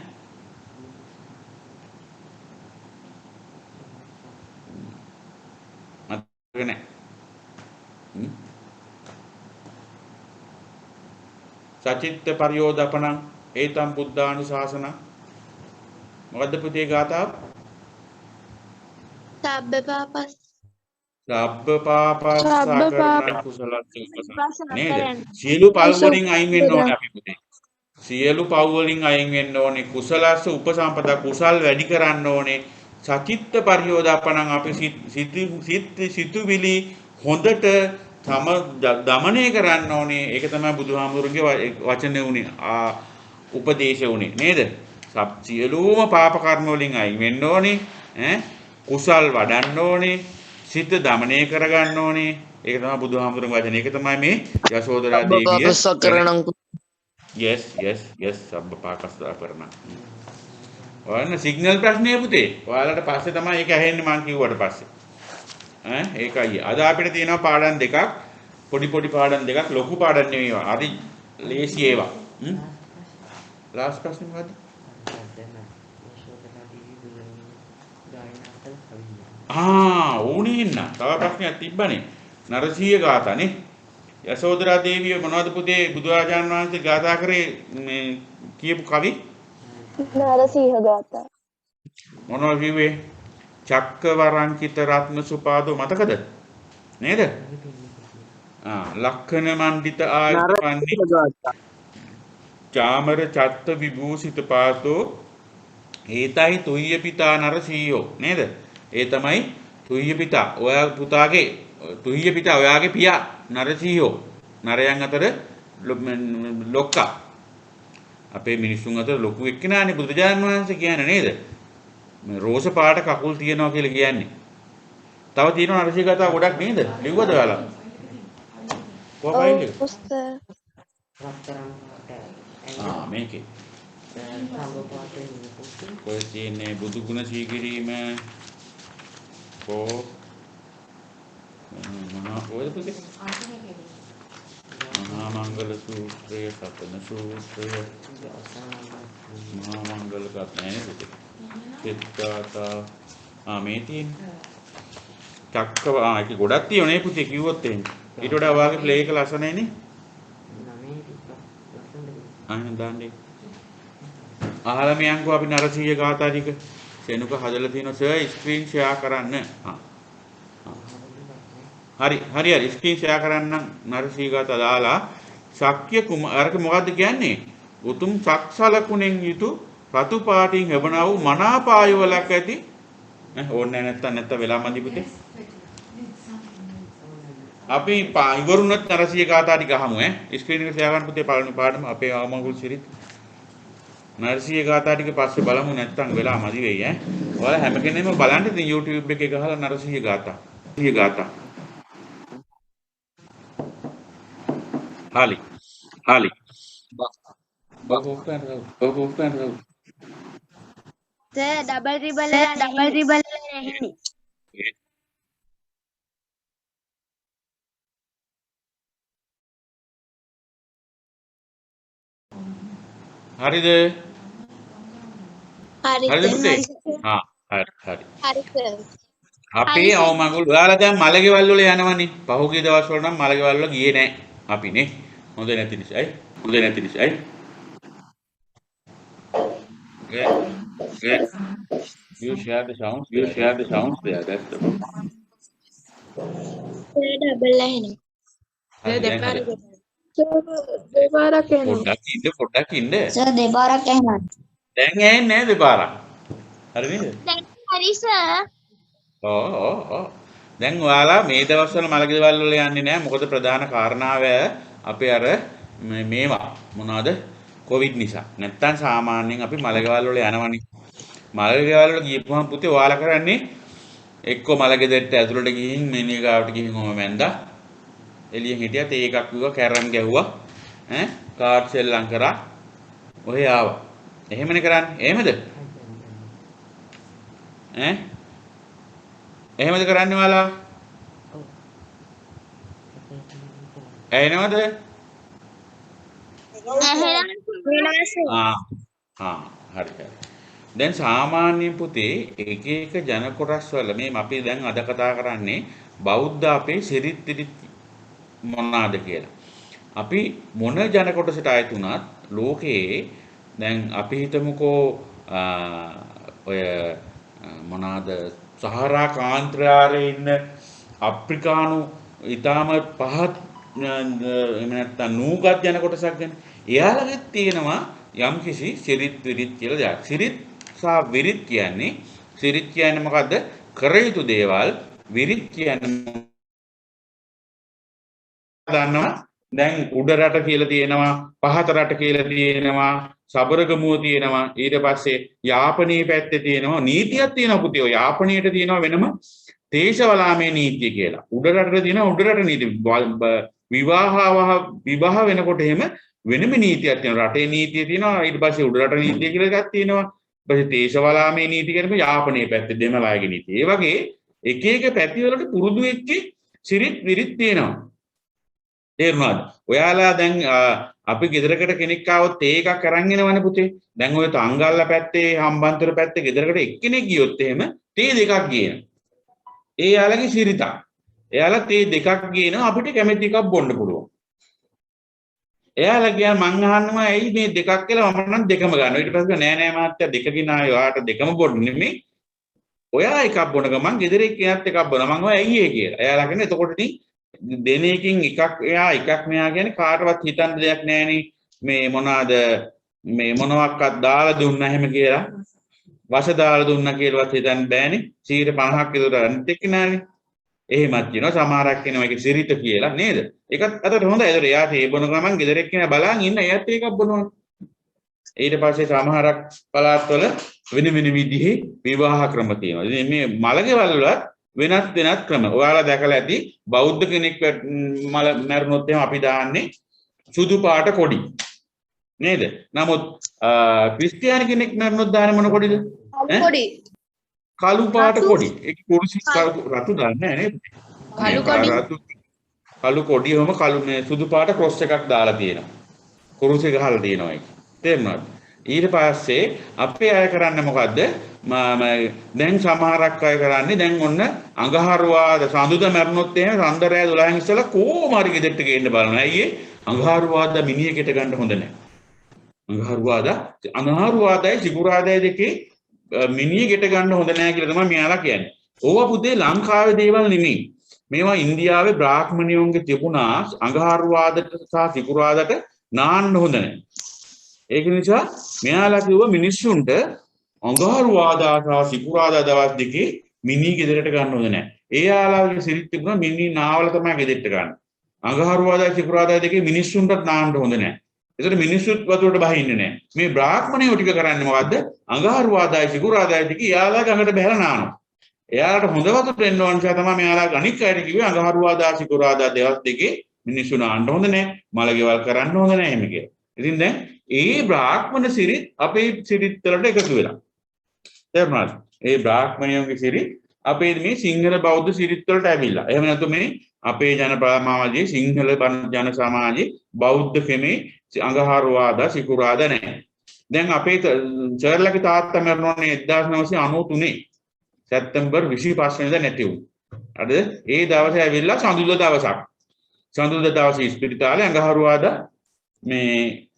Speaker 1: මතක නැහැ. සචිත්ත පරියෝදපණං ඒතම් බුද්ධානුශාසන. මොකද්ද පුතේ ගාථාව?
Speaker 2: සබ්බ පාපස්
Speaker 1: සබ්බ පාපස්සකරණ කුසලස්ස උපසං නේද? සියලු පව් වලින් අයින් වෙන්න ඕනේ අපි පුතේ. සියලු පව් වලින් අයින් වෙන්න ඕනේ. කුසලස්ස උපසම්පදා කුසල් වැඩි කරන්න ඕනේ. සචිත්ත පරියෝදපණං අපි සිතුවිලි හොඳට තම දමනය කරන්න ඕනේ. ඒක තමයි බුදුහාමුදුරන්ගේ වචනේ උනේ. උපදේශය උනේ නේද? සියලුම පාප කර්ම වලින් අයින් වෙන්න ඕනේ. කුසල් වඩන්න ඕනේ. සිත දමනය කරගන්න ඕනේ. ඒක තමයි බුදුහාමුදුරන්ගේ වචනේ. ඒක තමයි මේ යශෝදරා දේවිය. yes සබ්බ පාපස්සා කරන. ඔයන්න සිග්නල් ප්‍රශ්නේ පුතේ. ඔයාලට පස්සේ තමයි ඒක ඇහෙන්නේ මං කිව්වට පස්සේ. ඒකයි. අද අපිට තියෙනවා පාඩම් දෙකක්. පොඩි පාඩම් දෙකක්. ලොකු පාඩම් නෙවෙයි ඒවා. හරි ලේසි ඒවා. ලාස්ට් ප්‍රශ්නේ මොකද්ද? ඕනේ ඉන්න. තව ප්‍රශ්නයක් තිබ්බනේ. නරසීය ගාථානේ. යශෝදරා දේවිය මොනවද පුතේ බුදුරජාණන් වහන්සේ ගාථා කරේ මේ කියපු කවි?
Speaker 4: නරසීහ ගාථා.
Speaker 1: මොනවද කිව්වේ? චක්කවරංකිත රත්න සුපාදෝ මතකද? නේද? ලක්ඛන මණ්ඩිත ආයතපන්නි චාමර චත්ත විභූෂිත පාතෝ ඒතයි තුය්‍ය පිතා නරසීයෝ නේද? ඒ තමයි තුය්‍ය පිතා. ඔයා පුතාගේ තුය්‍ය පිතා ඔයාගේ පියා නරසීයෝ. නරයන් අතර ලොක්කා. අපේ මිනිසුන් අතර ලොකු එක්කෙනානේ බුදුරජාණන් වහන්සේ කියන්නේ නේද? මේ රෝස පාට කකුල් තියනවා කියලා කියන්නේ. තව තියෙනවා නරසීය කතා ගොඩක් නේද? ලිව්වද ඔයාලා? කොහොමද? මේකේ. කොයි තියෙන්නේ බුදු ගුණ සීකිරීම මහා ඔයද පුතේ? මහා මංගල සූත්‍රය, සතන සූත්‍රය, මහා මංගල කතා නේද පුතේ? චිත්තාතා මේ තියෙන්නේ. චක්කව ඒක ගොඩක් තියෙන්නේ පුතේ කිව්වොත් එහෙම. ඊට වඩා වාගේ ප්ලේ එක ලස්සනයි නේ. දාන්නේ. අහලා මියන්කෝ අපි නරසීය ගාථා ටික සෙනුක හදලා තියෙනවා සර් ස්ක්‍රීන් ෂෙයා කරන්න. හරි ස්ක්‍රීන් ෂෙයා කරන්න නරසීය ගාථා දාලා ශක්‍ය කුමාරක මොකද්ද කියන්නේ? උතුම් සක්සලකුණෙන් යුතු රතු පාටින් හැබනා වූ මනාපායවලක් ඇති ඕනේ නැත්තම් වෙලා මදි පුතේ. අපි ඉවරුනොත් නරසීය ගාථා ටික අහමු ස්ක්‍රීන් එක ෂෙයා කරන්න පුතේ පළවෙනි පාඩම අපේ ආමගුල් සිරිත් නරසීය ගාථා ටික පස්සේ බලමු නැත්තම් වෙලා මදි වෙයි ඔයාලා හැම කෙනෙක්ම බලන්න ඉතින් YouTube එකේ ගහලා නරසීය ගාථා. හරි.
Speaker 2: डबल ट्रिबल नहीं
Speaker 1: හරිද?
Speaker 2: हरी
Speaker 1: හරිද පුතේ? හා හරි.
Speaker 2: हरी
Speaker 1: අපේ අවමඟුල් ඔයාලා දැන් මලගෙවල් වල යනවනේ. පහුගිය දවස්වල නම් මලගෙවල් වල ගියේ නැහැ. අපි නේ. හොඳ නැති නිසායි. Good. You share the sounds there. That's the
Speaker 2: double नहीं
Speaker 1: පොඩ්ඩක් ඉන්න.
Speaker 2: सर दोबारा कहना
Speaker 1: දැන් ඇහෙන්නේ නැහැ දෙපාරක්. හරි නේද?
Speaker 2: हरी सर
Speaker 1: ඔව්. දැන් ඔයාලා මේ දවස්වල මලගෙවල් වල යන්නේ නැහැ. මොකද ප්‍රධාන කාරණාව අපේ අර මේවා මොනවද? කොවිඩ් නිසා. නැත්තම් සාමාන්‍යයෙන් අපි මලගෙවල් වල යනවනේ. මලගෙවල් වල ගියපුවම පුතේ ඔයාලා කරන්නේ එක්ක මලගෙදරට ඇතුළට ගිහින් මිනිහ ගාවට ගිහින් ඔම මැන්දා. එළියෙන් හිටියා තේ එකක් විව කැරම් ගැහුවා. කාඩ් සෙල්ලම් කරා. ඔහේ ආවා. එහෙමනේ කරන්නේ. එහෙමද? එහෙමද කරන්නේ ඔයාලා? ඇහෙනවද? හරි. දැන් සාමාන්‍යයෙන් පුතේ එක එක ජන කොටස් වල මේ අපි දැන් අද කතා කරන්නේ බෞද්ධ අපේ සිරිත් විරිත් මොනවාද කියලා. අපි මොන ජන කොටසට ආයත උනත් ලෝකයේ දැන් අපි හිතමුකෝ ඔය මොනවාද සහරා කාන්තාරයේ ඉන්න අප්‍රිකානු ඊටම පහත් එහෙම නැත්නම් නූගත් ජන කොටසක් ගැන එයාලගෙත් තියෙනවා යම්කිසි සිරිත් විරිත් කියලා දෙයක්. සිරිත් සහ විරිත් කියන්නේ මොකද්ද? කර යුතු දේවල්. විරිත් කියන්නේ දන්නවා. දැන් උඩ රට කියලා තියෙනවා, පහත රට කියලා තියෙනවා, සබරගමුව තියෙනවා. ඊට පස්සේ යාපනයේ පැත්තේ තියෙනවා නීතියක් තියෙනවා පුතේ. ඔය යාපනයේට තියෙනවා වෙනම දේශවලාමේ නීතිය කියලා. උඩ රටට තියෙනවා උඩ රට නීති. විවාහ වෙනකොට එහෙම වෙනම නීතියක් තියෙනවා. රටේ නීතිය තියෙනවා. ඊට පස්සේ උඩ රට නීතිය කියලා එකක් තියෙනවා. ඊපස්සේ දේශවලාමේ නීති කියනකොට යාපනයේ පැත්තේ දෙමළාගේ නීතිය. ඒ වගේ එක එක පැති වලට පුරුදු වෙච්ච සිරිත් විරිත් තියෙනවා. තේරුණාද? ඔයාලා දැන් අපි ගෙදරකට කෙනෙක් ආවොත් තේ එකක් අරන් එනවනේ පුතේ. දැන් ඔය තංගල්ලා පැත්තේ හම්බන්තොට පැත්තේ ගෙදරකට එක්කෙනෙක් ගියොත් එහෙම තේ දෙකක් ගේන. ඒ යාළගේ සිරිතක්. එයාලා තේ දෙකක් ගේනවා අපිට කැමති එකක් බොන්න පුළුවන්. එයාලා ගියා මං අහන්නවා ඇයි මේ දෙකක් කියලා මම නම් දෙකම ගන්නවා. ඊට පස්සේ නෑ මහත්තයා දෙක ගිනාය ඔයාට දෙකම බොන්න නෙමෙයි. ඔයා එකක් බොන ගමන් ගෙදර එක්කෙනාත් එකක් බොනවා. මං ඔය ඇයි ඒ කියලා. එයාලා කියන්නේ එතකොට ඉතින් දෙන එකකින් එකක් එයා එකක් මෙයා කියන්නේ කාටවත් හිතන්න දෙයක් නෑනේ. මේ මොනවාද මේ මොනවාක්වත් දාලා දුන්නා එහෙම කියලා. වශ දාලා දුන්නා කියලාවත් හිතන්න බෑනේ. 50ක් විතර අනිත් එක්කෙනානේ. එහෙමත් කියනවා සමහරක් කියනවා ඒක සිරිත කියලා නේද? ඒකත් අතට හොඳයි. ඒතර එයාට ඒ බොන ගමන් ගෙදර එක්කෙනා බලන් ඉන්න එයාත් ඒකක් බොනවා. ඊට පස්සේ සමහරක් පළාත්වල වෙන විදිහේ විවාහ ක්‍රම තියෙනවා. ඉතින් මේ මලගෙවල් වලත් වෙනත් ක්‍රම. ඔයාලා දැකලා ඇති බෞද්ධ කෙනෙක් මැරුණොත් එහෙම අපි දාන්නේ සුදු පාට කොඩි. නේද? නමුත් ක්‍රිස්තියානි කෙනෙක් මැරුණොත් දාන්නේ මොන කොඩිද?
Speaker 2: කොඩි.
Speaker 1: කළු පාට කොඩි. ඒක කුරුසි රතු දාන්නේ නැහැ නේද?
Speaker 2: කළු කොඩි.
Speaker 1: කළු කොඩියම කළු මේ සුදු පාට ක්‍රොස් එකක් දාලා තියෙනවා. කුරුසි ගහලා තියෙනවා ඒක. තේරුණාද? ඊට පස්සේ අපේ අය කරන්නේ මොකද්ද? දැන් සමහරක් අය කරන්නේ දැන් ඔන්න අඟහරුවාද සඳුද මැරුණොත් එහෙම සඳරෑ 12න් ඉස්සලා කොහොම හරි ගෙදරට ගේන්න බලනවා. ඇයි ඒ? අඟහරුවාද මිනිහෙකට ගන්න හොඳ නැහැ. අඟහරුවාදයි සිකුරාදයි දෙකේ මිනිහෙකට ගන්න හොඳ නැහැ කියලා තමයි මෙයාලා කියන්නේ. ඕවා පුතේ ලංකාවේ දේවල් නෙමෙයි. මේවා ඉන්දියාවේ බ්‍රාහ්මණයෝන්ගේ තිබුණා අඟහරුවාදට සහ සිකුරාදට නාන්න හොඳ නැහැ. ඒක නිසා මෙයාලා කිව්වා මිනිස්සුන්ට අඟහරුවාදා සහ සිකුරාදා දවස් දෙකේ මිනි ගෙදරට ගන්න හොඳ නැහැ. ඒ යාළුවාගේ සිරිත් තිබුණා මිනි නාවල තමයි ගෙදරට ගන්න. අඟහරුවාදා සිකුරාදා දෙකේ මිනිස්සුන්ට නාන්න හොඳ නැහැ. ඒතර මිනිස්සුත් වතුරට බහින්නේ නැහැ. මේ බ්‍රාහ්මණයෝ ටික කරන්නේ මොකද්ද? අඟහරුවාදායි සිකුරාදායි දෙකේ යාළුවා ගඟට බහැලා නානවා. එයාලට හොඳ වතුරට එන්න ඕන නිසා තමයි මෙයාලා ගණික අයට කිව්වේ අඟහරුවාදා සිකුරාදා දවස් දෙකේ මිනිස්සු නාන්න හොඳ නැහැ. මලගෙවල් කරන්න හොඳ නැහැ එහෙම කියලා. ඉතින් දැන් ඒ බ්‍රාහ්මණ සිරිත් අපේ සිරිත් වලට එකතු වෙලා. තේරුණාද? ඒ බ්‍රාහ්මණයන්ගේ සිරිත් අපේ මේ සිංහල බෞද්ධ සිරිත් වලට ඇවිල්ලා. එහෙම නැත්නම් මේ අපේ ජන සමාජයේ සිංහල ජන සමාජයේ බෞද්ධ කෙමේ අඟහරුවාදා සිකුරාදා නැහැ. දැන් අපේ චර්ලගේ තාත්තා මරණෝනේ 1993 සැප්තැම්බර් 25 වෙනිදා නැති වුණා. හරිද? ඒ දවසේ ඇවිල්ලා සඳුදා දවසක්. සඳුදා දවසේ ඉස්පිරිතාලේ අඟහරුවාදා මේ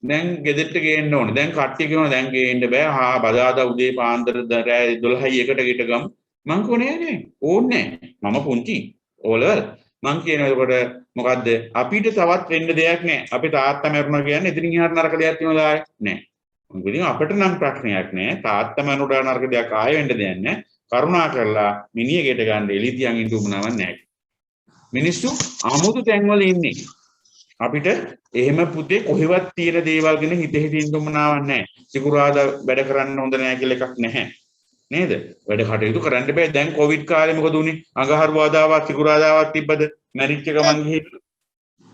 Speaker 1: දැන් ගෙදරට ගේන්න ඕනේ. දැන් කට්ටිය කියනවා දැන් ගේන්න බෑ. බදාදා උදේ පාන්දර රෑ 12යි එකට ගෙට ගමු. මං කොනේ නේ. ඕනේ නෑ. මම පුංචි. ඕලවල්. මං කියනවා එතකොට මොකද්ද? අපිට තවත් වෙන්න දෙයක් නෑ. අපි තාත්තා මරුණා කියන්නේ එතනින් එහාට නරක දෙයක් තියනවද ආයේ? නෑ. මොකද අපිට නම් ප්‍රශ්නයක් නෑ. තාත්තා මරුණා නරක දෙයක් ආයෙ වෙන්න දෙයක් නෑ. කරුණා කරලා මිනිහ ගෙට ගන්න එලි තියන් ඉඳු මොනවක් නෑ. මිනිස්සු අමුතු තැන්වල ඉන්නේ. අපිට එහෙම පුතේ කොහෙවත් තියෙන දේවල් ගැන හිත හිතින් දුමනාවක් නැහැ. සිකුරාදා වැඩ කරන්න හොඳ නැහැ කියලා එකක් නැහැ. නේද? වැඩ කටයුතු කරන්න බෑ. දැන් කොවිඩ් කාලේ මොකද උනේ? අඟහරුවාදාවත් සිකුරාදාවත් තිබ්බද? මැරිච්ච ගමන් ගිහින්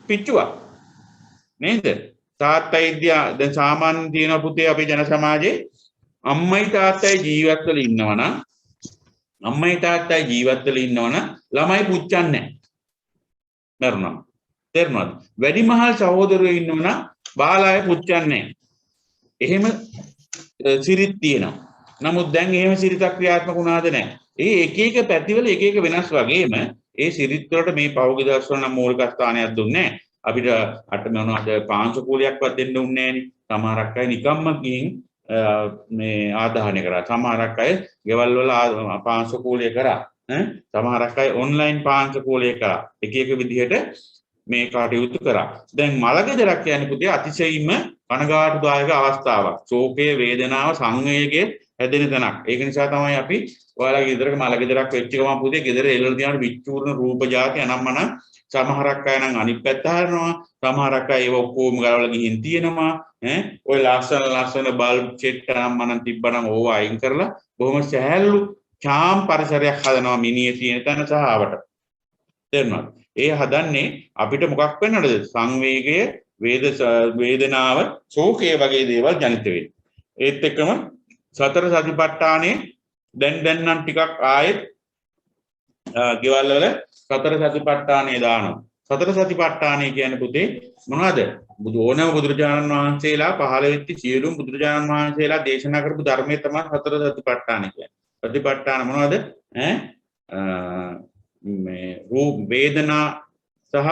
Speaker 1: පිච්චුවා. නේද? තාත්තයි දැන් සාමාන්‍ය තියෙන පුතේ අපේ ජන සමාජයේ අම්මයි තාත්තයි ජීවත් වෙලා ඉන්නවනම් ළමයි පුච්චන්නේ නැහැ. මරුණා. තේරුණාද? වැඩිමහල් සහෝදරයෝ ඉන්නවනම් බාලය පුච්චන්නේ. එහෙම සිරිත් තියෙනවා. නමුත් දැන් එහෙම සිරිතක් ක්‍රියාත්මක වුණාද නැහැ. ඒ එක එක පැතිවල එක එක වෙනස් වගේම ඒ සිරිත් වලට මේ පෞද්ගලික දවස්වල නම් මූලික ස්ථානයක් දුන්නේ නැහැ. අපිට අට මොනවද පාංශකූලයක්වත් දෙන්න උන්නේ නැහැ නේ. සමහරක් අය නිකම්ම ගිහින් මේ ආදාහනය කරා. සමහරක් අය ගෙවල් වල පාංශකූලය කරා. සමහරක් අය ඔන්ලයින් පාංශකූලය කරා. එක එක විදිහට මේ කටයුතු කරා. දැන් මලගෙදරක් කියන්නේ පුතේ අතිශයින්ම කනගාටුදායක අවස්ථාවක්. ශෝකයේ වේදනාව සංවේගයේ හැදෙන තැනක්. ඒක නිසා තමයි අපි ඔයාලගේ ගෙදරක මලගෙදරක් වෙච්ච ගමන් පුතේ ගෙදර එල්ලලා තියන විචූර්ණ රූප જાති අනම්මන සමහරක් අය නම් අනිත් පැත්ත හරනවා. සමහරක් අය ඒව ඔක්කොම ගලවලා ගිහින් තියෙනවා. ඔය ලස්සන බල්බ් චෙට් අනම්මන තිබ්බනම් ඕව අයින් කරලා බොහොම සහැල්ලු චාම් පරිසරයක් හදනවා මිනිහේ තියෙන තැන සහ ආවට. තේරුණාද? ඒ හදන්නේ අපිට මොකක් වෙන්නද? සංවේගය, වේදනාව, ශෝකය වගේ දේවල් ජනිත වෙන්නේ. ඒත් එක්කම සතර සතිපට්ඨානේ දැන් නම් ටිකක් ආයෙත් ගෙවල් වල සතර සතිපට්ඨානේ දානවා. සතර සතිපට්ඨානේ කියන්නේ පුතේ මොනවද? ඕනම බුදුරජාණන් වහන්සේලා පහළ වෙච්ච සියලුම බුදුරජාණන් වහන්සේලා දේශනා කරපු ධර්මයේ තමයි සතර සතිපට්ඨානේ කියන්නේ. සතිපට්ඨාන මොනවද? මේ රූප වේදනා සහ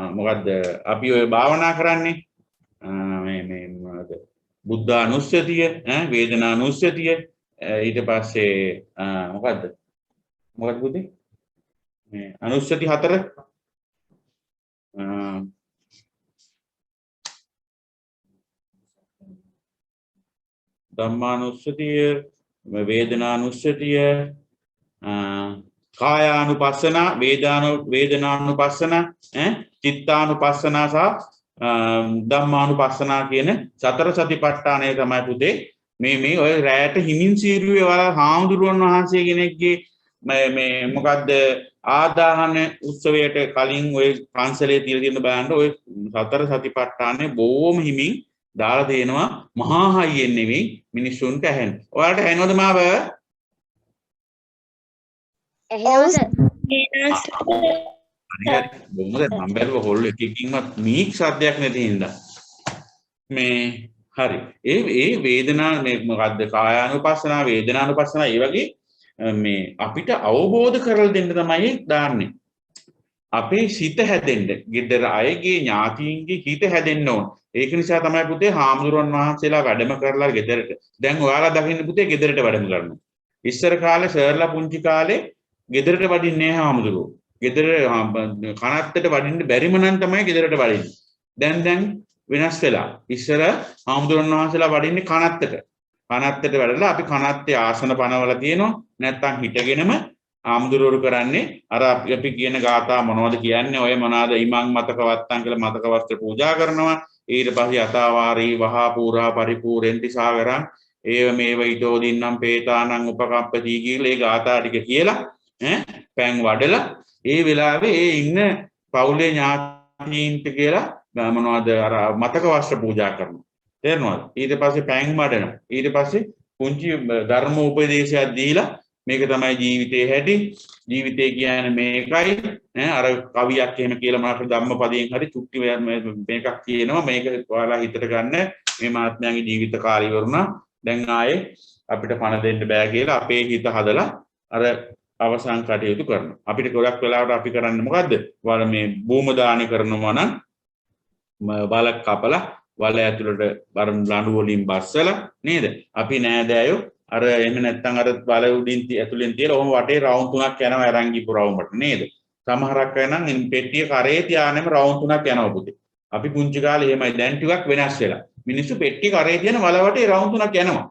Speaker 1: මොකද්ද අපි ඔය භාවනා කරන්නේ මේ මොකද්ද බුද්ධානුස්සතිය වේදනානුස්සතිය ඊට පස්සේ මොකද්ද පුතේ මේ අනුස්සති හතර ධම්මානුස්සතිය වේදනානුස්සතිය කායානුපස්සන වේදනානුපස්සන චිත්තානුපස්සන සහ ධම්මානුපස්සන කියන සතර සතිපට්ඨානය තමයි පුතේ මේ ඔය රැයට හිමින් සීරුවේ වල හාමුදුරුවන් වහන්සේ කෙනෙක්ගේ මේ මොකද්ද ආදාහන උත්සවයට කලින් ඔය පන්සලේ තියලා තියෙන බලන්න ඔය සතර සතිපට්ඨානය බොහොම හිමින් දාලා දෙනවා මහා හයියෙන් නෙවෙයි මිනිස්සුන්ට ඇහෙන්න. ඔයාලට ඇහෙනවද මාව? මම බැලුවා හොල් එකකින්වත් මීක් සද්දයක් නැති හින්දා මේ හරි ඒ වේදනා මේ මොකද්ද කායානුපස්සනා වේදනානුපස්සනා ඒ වගේ මේ අපිට අවබෝධ කරලා දෙන්න තමයි දාන්නේ අපේ සිත හැදෙන්න ගෙදර අයගේ ඥාතීන්ගේ හිත හැදෙන්න ඕන ඒක නිසා තමයි පුතේ හාමුදුරන් වහන්සේලා වැඩම කරලා ගෙදරට දැන් ඔයාලා දකින්න පුතේ ගෙදරට වැඩම කරනවා ඉස්සර කාලේ සර්ලා පුංචි කාලේ ගෙදරට වඩින්නේ නැහැ හාමුදුරුවෝ. ගෙදර කනත්තට වඩින්න බැරිම නම් තමයි ගෙදරට වඩින්නේ. දැන් වෙනස් වෙලා. ඉස්සර හාමුදුරන් වහන්සේලා වඩින්නේ කනත්තට. කනත්තට වැඩලා අපි කනත්තේ ආසන පනවල තියෙනවා. නැත්තම් හිටගෙනම හාමුදුරුවෝ කරන්නේ අර අපි කියන ගාථා මොනවද කියන්නේ? ඔය මොනවාද ඉමං මතක වත්තන් කියලා මතක වස්ත්‍ර පූජා කරනවා. ඊට පස්සේ යතාවාරී වහා පූරා පරිපූර්ෙන්ති සාගරං ඒව මේව ඊටෝ දින්නම් පේතානං උපකම්පති කියලා ඒ ගාථා ටික කියලා පැන් වඩලා ඒ වෙලාවේ ඒ ඉන්න පවුලේ ඥාතීන්ට කියලා මොනවද අර මතක වස්ත්‍ර පූජා කරනවා. තේරෙනවද? ඊට පස්සේ පෑන් මඩනවා. ඊට පස්සේ පුංචි ධර්ම උපදේශයක් දීලා මේක තමයි ජීවිතේ හැටි. ජීවිතේ කියන්නේ මේකයි. අර කවියක් එහෙම කියලා මාකට ධම්මපදයෙන් හරි චුට්ටි මේකක් කියනවා. මේක ඔයාලා හිතට ගන්න මේ මහත්මයාගේ ජීවිත කාලය ඉවරුණා. දැන් ආයේ අපිට පණ දෙන්න බෑ කියලා අපේ හිත හදලා අර අවසන් කටයුතු කරනවා. අපිට ගොඩක් වෙලාවට අපි කරන්නේ මොකද්ද? වල මේ භූම දාන කරනවා නම් වලක් කපලා වල ඇතුළට ලණු වලින් බස්සලා නේද? අපි නෑදෑයෝ අර එහෙම නැත්නම් අර වල උඩින් ඇතුළෙන් තියලා ඔහොම වටේ රවුන්ඩ් 3ක් යනවා අරන් ගිහපු රවුමට නේද? සමහරක් අය නම් පෙට්ටිය කරේ තියාගෙනම රවුන්ඩ් 3ක් යනවා පුතේ. අපි පුංචි කාලේ එහෙමයි. දැන් ටිකක් වෙනස් වෙලා. මිනිස්සු පෙට්ටිය කරේ තියන වල වටේ රවුන්ඩ් 3ක් යනවා.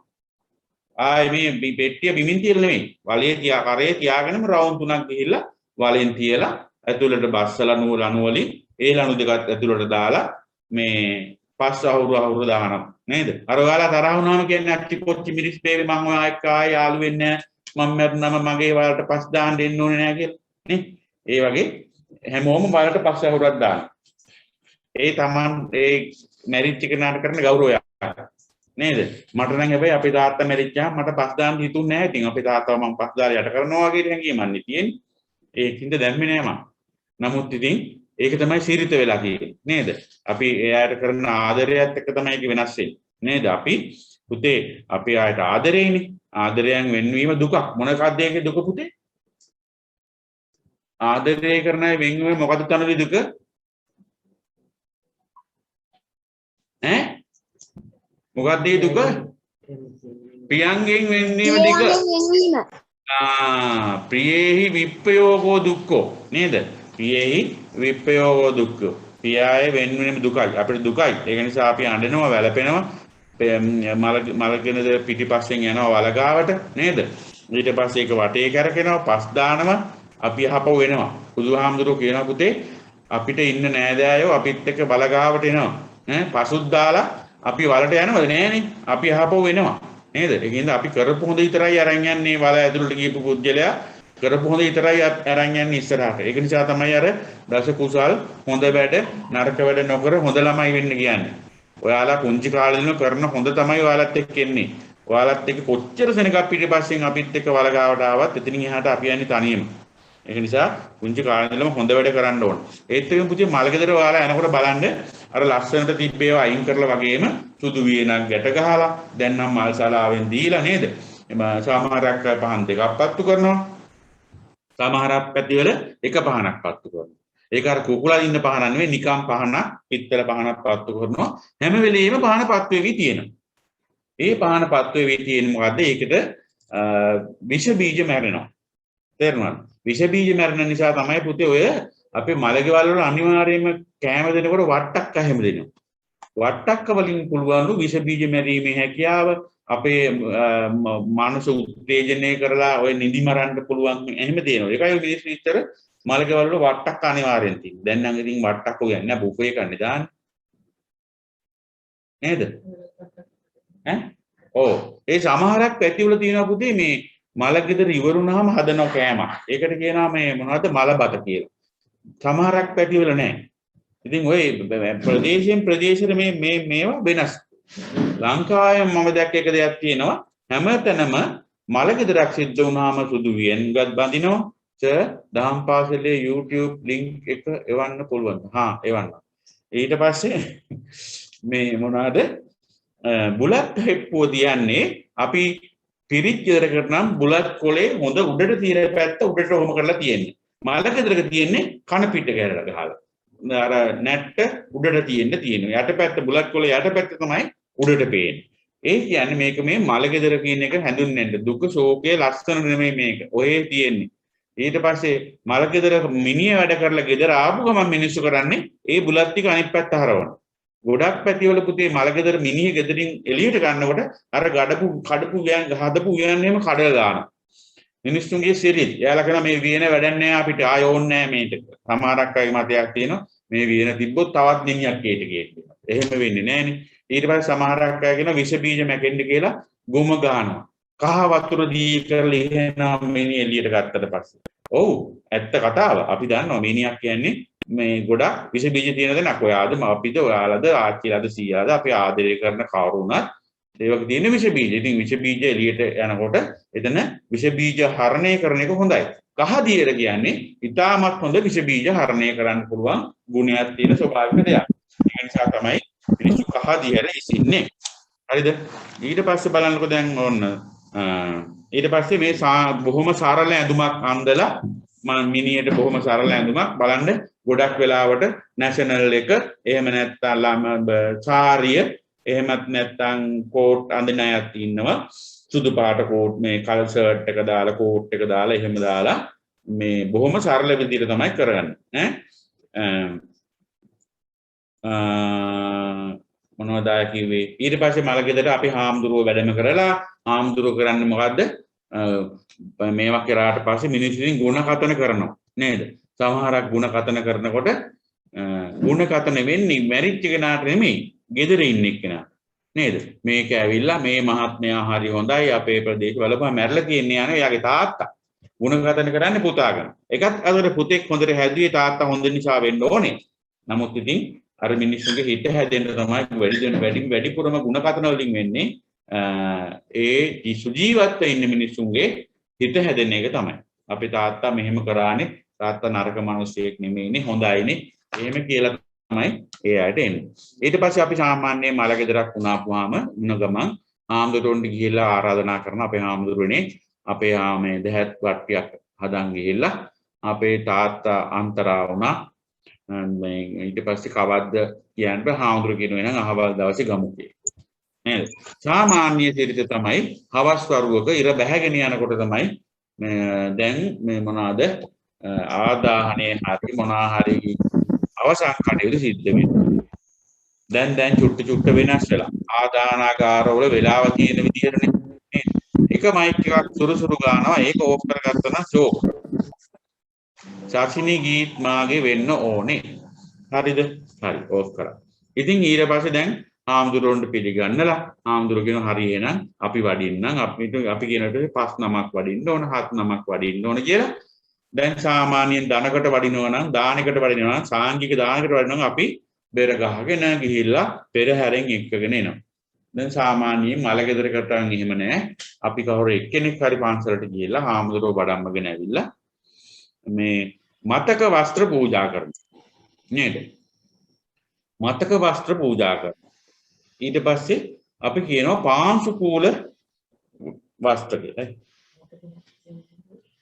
Speaker 1: ආයේ මේ පෙට්ටිය බිමින් තියලා නෙමෙයි. වලේ කරේ තියාගෙනම රවුන්ඩ් 3ක් ගිහිල්ලා වලෙන් තියලා ඇතුළට බස්සලා ලණු වලින් ඒ ලණු දෙකත් ඇතුළට දාලා මේ පස් අහුරු දානවා නේද? අර ඔයාලා තරහ වුණාම කියන්නේ අච්චි කොච්චි මිරිස් බේබි මම ඔයා එක්ක ආයේ යාළු වෙන්නේ නැහැ. මම මැරුණාම මගේ වලට පස් දාන්න දෙන්න ඕනේ නැහැ කියලා නේ. ඒ වගේ හැමෝම වලට පස් අහුරක් දානවා. ඒ තමන් ඒ මැරිච්ච කෙනාට කරන ගෞරවයක් නේද? මට නම් හැබැයි අපේ තාත්තා මැරිච්චාම මට පස් දාන්න හිතුන්නේ නැහැ. ඉතින් අපේ තාත්තව මම පස් දාලා යට කරනවා වගේ හැඟීමක් තියෙන්නේ. ඒකින්ද දැම්මේ නෑ මම. නමුත් ඉතින් ඒක තමයි සිරිත වෙලා තියෙන්නේ නේද? අපි එයාට කරන ආදරයත් එක්ක තමයි ඒක වෙනස් වෙන්නේ නේද? අපි පුතේ අපි ආයට ආදරේනේ. ආදරයෙන් වෙන්වීම දුකක්. මොනකක්ද ඒකේ දුක පුතේ? ආදරය කරන අය වෙන්වීම මොකද තනදි දුක? ඈ? මොකක්ද ඒ දුක? ප්‍රියංගෙන් වෙන්වීම දුක. ප්‍රියේහි විප්පයෝගෝ දුක්ඛෝ නේද? ප්‍රියේහි විප්පයෝගෝ දුක්ඛෝ. ප්‍රියය වෙන්වීම දුකයි. අපිට දුකයි. ඒක නිසා අපි අඬනවා, වැළපෙනවා. මලකිනද පිටිපස්සෙන් යනවා වලගාවට නේද? ඊට පස්සේ ඒක වටේ කරකිනවා, පස් දානවා, අපි යහපව වෙනවා. බුදුහාමුදුරුවෝ කියනවා පුතේ අපිට ඉන්න නෑදෑයෝ අපිත් එක්ක බලගාවට එනවා. පසුත් දාලා අපි වලට යනවද නෑනේ? අපි යහපව වෙනවා. නේද? ඒකින්ද අපි කරපු හොඳ විතරයි අරන් යන්නේ වල ඇතුළට ගිහපු පුජ්‍යලයා කරපු හොඳ විතරයි අරන් යන්නේ ඉස්සරහට. ඒක නිසා තමයි අර දස කුසල් හොඳ වැඩ නරක වැඩ නොකර හොඳ ළමයි වෙන්න කියන්නේ. ඔයාලා පුංචි කාලේ ඉඳන් කරන හොඳ තමයි ඔයාලත් එක්ක එන්නේ. ඔයාලත් එක්ක කොච්චර සෙනගක් පිටිපස්සෙන් අපිත් එක්ක වල ගාවට ආවත් එතනින් එහාට අපි යන්නේ තනියම. ඒක නිසා පුංචි කාලේ ඉඳලම හොඳ වැඩ කරන්න ඕන. ඒත් එක්කම පුංචි මලගෙදර ඔයාලා යනකොට බලන්න අර ලස්සනට තිබ්බේව අයින් කරලා වගේම සුදු වියනක් ගැට ගහලා දැන් නම් මල් සලාවෙන් දීලා නේද? එම සමහරක් පහන් දෙකක් පත්තු කරනවා. සමහරක් පැතිවල එක පහනක් පත්තු කරනවා. ඒක අර කුකුලා ඉන්න පහන නෙවෙයි නිකම් පහනක් පිත්තල පහනක් පත්තු කරනවා. හැම වෙලෙම පහන පත්තු වෙවි තියෙනවා. ඒ පහන පත්තු වෙවි තියෙන මොකද්ද? ඒකට විෂ බීජ මැරෙනවා. තේරුණාද? විෂ බීජ මැරෙන නිසා තමයි පුතේ ඔය අපේ මලගෙවල් වල අනිවාර්යයෙන්ම කෑම දෙනකොට වට්ටක්ක හැම දෙනවා. වට්ටක්ක වලින් පුළුවන් විෂ බීජ මැරීමේ හැකියාව අපේ මානසික උත්තේජනය කරලා ඔය නිදි මරන්න පුළුවන් එහෙම දෙනවා. ඒකයි මිනිස්සු ඉතර මලගෙවල් වල වට්ටක්ක අනිවාර්යෙන් තියෙනවා. දැන් නම් ඉතින් වට්ටක්ක කියන්නේ නැහැ බුෆේ කන්නේ දාන්නේ. නේද? ඈ? ඔව්. ඒ සමහරක් පැතිවල තියෙනවා පුතේ මේ මලගෙදර ඉවරුනහම හදන කෑමක්. ඒකට කියනවා මේ මොනවද මලබත කියලා. සමහරක් පැතිවල නැහැ. ඉතින් ඔය ප්‍රදේශයෙන් ප්‍රදේශෙට මේවා වෙනස්. ලංකාවේ මම දැක්ක එක දෙයක් තියෙනවා. හැමතැනම මලගෙදරක් සිද්ධ වුණාම සුදු වියන්ගත් බඳිනවා. දහම් පාසලේ YouTube link එක එවන්න පුළුවන්. එවන්න. ඊට පස්සේ මේ මොනවාද? බුලත් හෙප්පුව තියන්නේ අපි පිරිත් ගෙදරකට නම් බුලත් කොලේ හොඳ උඩට තියෙන පැත්ත උඩට ඔහොම කරලා තියෙන්නේ. මලගෙදරක තියෙන්නේ කන පිට ගැරලා ගහලා. අර නැට්ට උඩට තියෙනවා. යටපැත්ත බුලත් කොලේ යටපැත්ත තමයි උඩට පේන්නේ. ඒ කියන්නේ මේක මේ මලගෙදර කියන එක හැඳුන්වන්න. දුක ශෝකයේ ලස්සන නෙමෙයි මේක. ඔයේ තියෙන්නේ. ඊට පස්සේ මලගෙදර මිනිහ වැඩ කරලා ගෙදර ආපු ගමන් මිනිස්සු කරන්නේ ඒ බුලත් ටික අනිත් පැත්ත හරවන. ගොඩක් පැතිවල පුතේ මලගෙදර මිනිහ ගෙදරින් එළියට ගන්නකොට අර කඩපු හදපු වියන්නේම කඩලා දානවා. මිනිස්සුන්ගේ සිරිත්. එයාලා කරන මේ වියන වැඩන්නේ අපිට ආය ඕනේ නැහැ මේක. සමහරක් අය මතයක් තියෙනවා මේ වියන තිබ්බොත් තවත් නිමියක් ඒට කියනවා. එහෙම වෙන්නේ නැහනේ. ඊට පස්සේ සමහරක් අය කියන විෂ බීජ මැකෙන්න කියලා ගොම ගන්නවා. කහ වතුර දී කරලා එහෙනම් මිනිහ එළියට ගත්තට පස්සේ. ඔව් ඇත්ත කතාව. අපි දන්නවා මිනිහක් කියන්නේ මේ ගොඩක් විස බීජ තියෙන දෙයක් ඔයාද අපිද ඔයාලද ආච්චිලාද සීයාද අපි ආදරය කරන කවුරුණත් ඒ වගේ තියෙන විස බීජ. ඉතින් විස බීජ එළියට යනකොට එතන විස බීජ හරණය කරන එක හොඳයි. කහ දියර කියන්නේ ඉතාමත් හොඳ විස බීජ හරණය කරන්න පුළුවන් ගුණයක් තියෙන ස්වභාවික දෙයක්. ඒ නිසා තමයි මිනිස්සු කහ දියර ඉසින්නේ. හරිද? ඊට පස්සේ බලන්නකො දැන් ඕන්න ඊට පස්සේ මේ බොහොම සරල ඇඳුමක් අඳලා මිනියට බොහොම සරල ඇඳුමක් බලන්න ගොඩක් වෙලාවට නැෂනල් එක එහෙම නැත්නම් සාරිය එහෙමත් නැත්නම් කෝට් අඳින අයත් ඉන්නවා සුදු පාට කෝට් මේ කල් ෂර්ට් එක දාලා කෝට් එක දාලා එහෙම දාලා මේ බොහොම සරල විදිහට තමයි කරන්නේ මොනවද කිව්වේ ඊට පස්සේ මලගෙදර අපි හාමුදුරුවෝ වැඩම කරලා හාමුදුරුවෝ කරන්නේ මොකද්ද මේවා කරාට පස්සේ මිනිස්සු ඉතින් ಗುಣ කතන කරනවා නේද සමහරක් ಗುಣ කතන කරනකොට ಗುಣ කතන වෙන්නේ මැරිච් කෙනාට නෙමෙයි ගෙදර ඉන්න එක්කෙනාට නේද මේක ඇවිල්ලා මේ මහත්මයා හරි හොඳයි අපේ ප්‍රදේශ වලපා මැරලා තියන්නේ යන එයාගේ තාත්තා ಗುಣ කතන කරන්නේ පුතාගෙන ඒකත් අතට පුතෙක් හොඳට හැදුවේ තාත්තා හොඳ නිසා වෙන්න ඕනේ නමුත් ඉතින් අර මිනිස්සුන්ගේ හිත හැදෙන්න තමයි වැඩිපුරම ಗುಣ කතන වලින් වෙන්නේ ඒ සුජීවත්ව ඉන්න මිනිස්සුන්ගේ හිත හැදෙන එක තමයි. අපි තාත්තා මෙහෙම කරානේ තාත්තා නරක මිනිහෙක් නෙමෙයිනේ හොඳයිනේ. එහෙම කියලා තමයි ඒ අයට එන්නේ. ඊට පස්සේ අපි සාමාන්‍ය මල ගෙදරක් වුණාපුවාම උණ ගමන් ආම්දුරොන්ට ගිහිල්ලා ආරාධනා කරන අපේ ආම්දුරනේ අපේ ආමේ දහත් වට්ටියක් හදන් ගිහිල්ලා අපේ තාත්තා අන්තරා වුණා. මේ ඊට පස්සේ කවද්ද කියන්න ආම්දුර කියනවා නම් අහවල් දවසේ ගමු කියලා. නේද? සාමාන්‍ය සිරිත තමයි හවස් වරුවක ඉර බැහැගෙන යනකොට තමයි දැන් මේ මොනවාද ආදාහනේ හරි මොනවා හරි අවසන් කටයුතු සිද්ධ වෙන්නේ. දැන් චුට්ට වෙනස් වෙලා ආදානාගාරවල වෙලාව තියෙන විදිහටනේ නේද? එක මයික් එකක් සුරුසුරු ගන්නවා ඒක ඕෆ් කරගත්තා නම් ෂෝක්. සාක්ෂිනී ගීත් මාගේ වෙන්න ඕනේ. හරිද? හරි ඕෆ් කරා. ඉතින් ඊට පස්සේ දැන් ආම්දුරොන්ට පිළිගන්නලා ආම්දුර කියන හරි එහෙනම් අපි වඩින්නම් අපි කියනට 5 නමක් වඩින්න ඕන 7 නමක් වඩින්න ඕන කියලා දැන් සාමාන්‍යයෙන් ධනකට වඩිනවා නම් දානයකට වඩිනවා නම් සාංගික දානයකට වඩිනවා නම් අපි බෙර ගහගෙන ගිහිල්ලා පෙරහැරෙන් එක්කගෙන එනවා දැන් සාමාන්‍යයෙන් මලගෙදරකට නම් එහෙම නැහැ අපි කවුරු එක්කෙනෙක් හරි පන්සලට ගිහිල්ලා ආම්දුරෝ වඩම්මගෙන ඇවිල්ලා මේ මතක වස්ත්‍ර පූජා කරනවා නේද මතක වස්ත්‍ර පූජා කරනවා ඊට පස්සේ අපි කියනවා පාංශුකූල වස්ත්‍ර කියලා.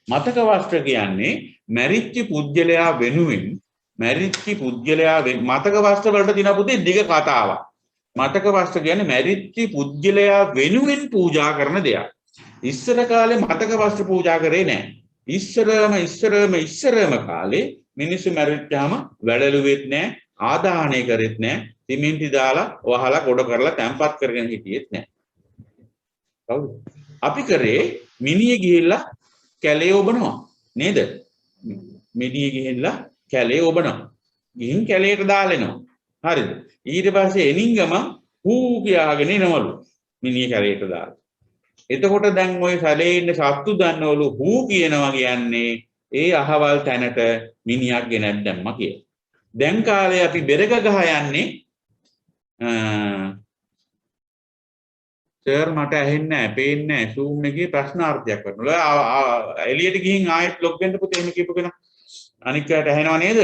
Speaker 1: මතක වස්ත්‍ර කියන්නේ මැරිච්ච පුජ්‍යලයා වෙනුවෙන් මතක වස්ත්‍ර වලට දින පුතේ දිග කතාවක්. මතක වස්ත්‍ර කියන්නේ මැරිච්ච පුජ්‍යලයා වෙනුවෙන් පූජා කරන දෙයක්. ඉස්සර කාලේ මතක වස්ත්‍ර පූජා කරේ නැහැ. ඉස්සරම කාලේ මිනිස්සු මැරිච්චාම වැඩලුවෙත් නැහැ, ආදාහනය කරෙත් නැහැ. සිමෙන්ති දාලා වහලා ගොඩ කරලා තැම්පත් කරගෙන හිටියෙත් නැහැ. කවුද? අපි කරේ මිනිය ගිහිල්ලා කැලේ ඔබනවා නේද? මිනිය ගිහිල්ලා කැලේ ඔබනවා. ගිහින් කැලේට දාලෙනවා. හරිද? ඊට පස්සේ එනින් ගම හූ කියාගෙන එනවලු. මිනිය කැලේට දාලා. එතකොට දැන් ওই සැලේ ඉන්න සත්තු දන්නවලු හූ කියනවා කියන්නේ ඒ අහවල් තැනට මිනිහක් ගෙනත් දැම්මා කියලා. දැන් කාලේ අපි බෙරග ගහ යන්නේ සර් මට ඇහෙන්නේ නැහැ, පේන්නේ නැහැ. Zoom එකේ ප්‍රශ්නාර්ථයක් කරනවා. එළියට ගිහින් ආයෙත් ලොග් වෙන්න පුතේ එහෙම කියපු කෙනා. අනික් කාට ඇහෙනව නේද?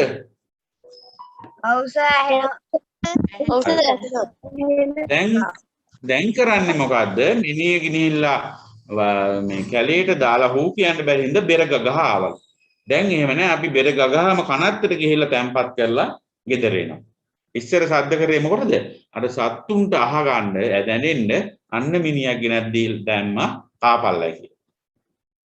Speaker 2: ඔව් සර් ඇහෙනවා.
Speaker 1: දැන් කරන්නේ මොකද්ද? මිනිහ ගිනිහිල්ලා මේ කැලේට දාලා හූ කියන්න බැරි හින්දා බෙරග ගහ ආවල්. දැන් එහෙම නැහැ. අපි බෙරග ගහම කනත්තට ගිහිල්ලා තැම්පත් කරලා ගෙදර එනවා. ඉස්සර සද්ද කරේ මොකටද? අර සත්තුන්ට අහගන්න දැනෙන්න අන්න මිනිහක් ගෙනත් දීලා දැම්මා කාපල්ලයි කියලා.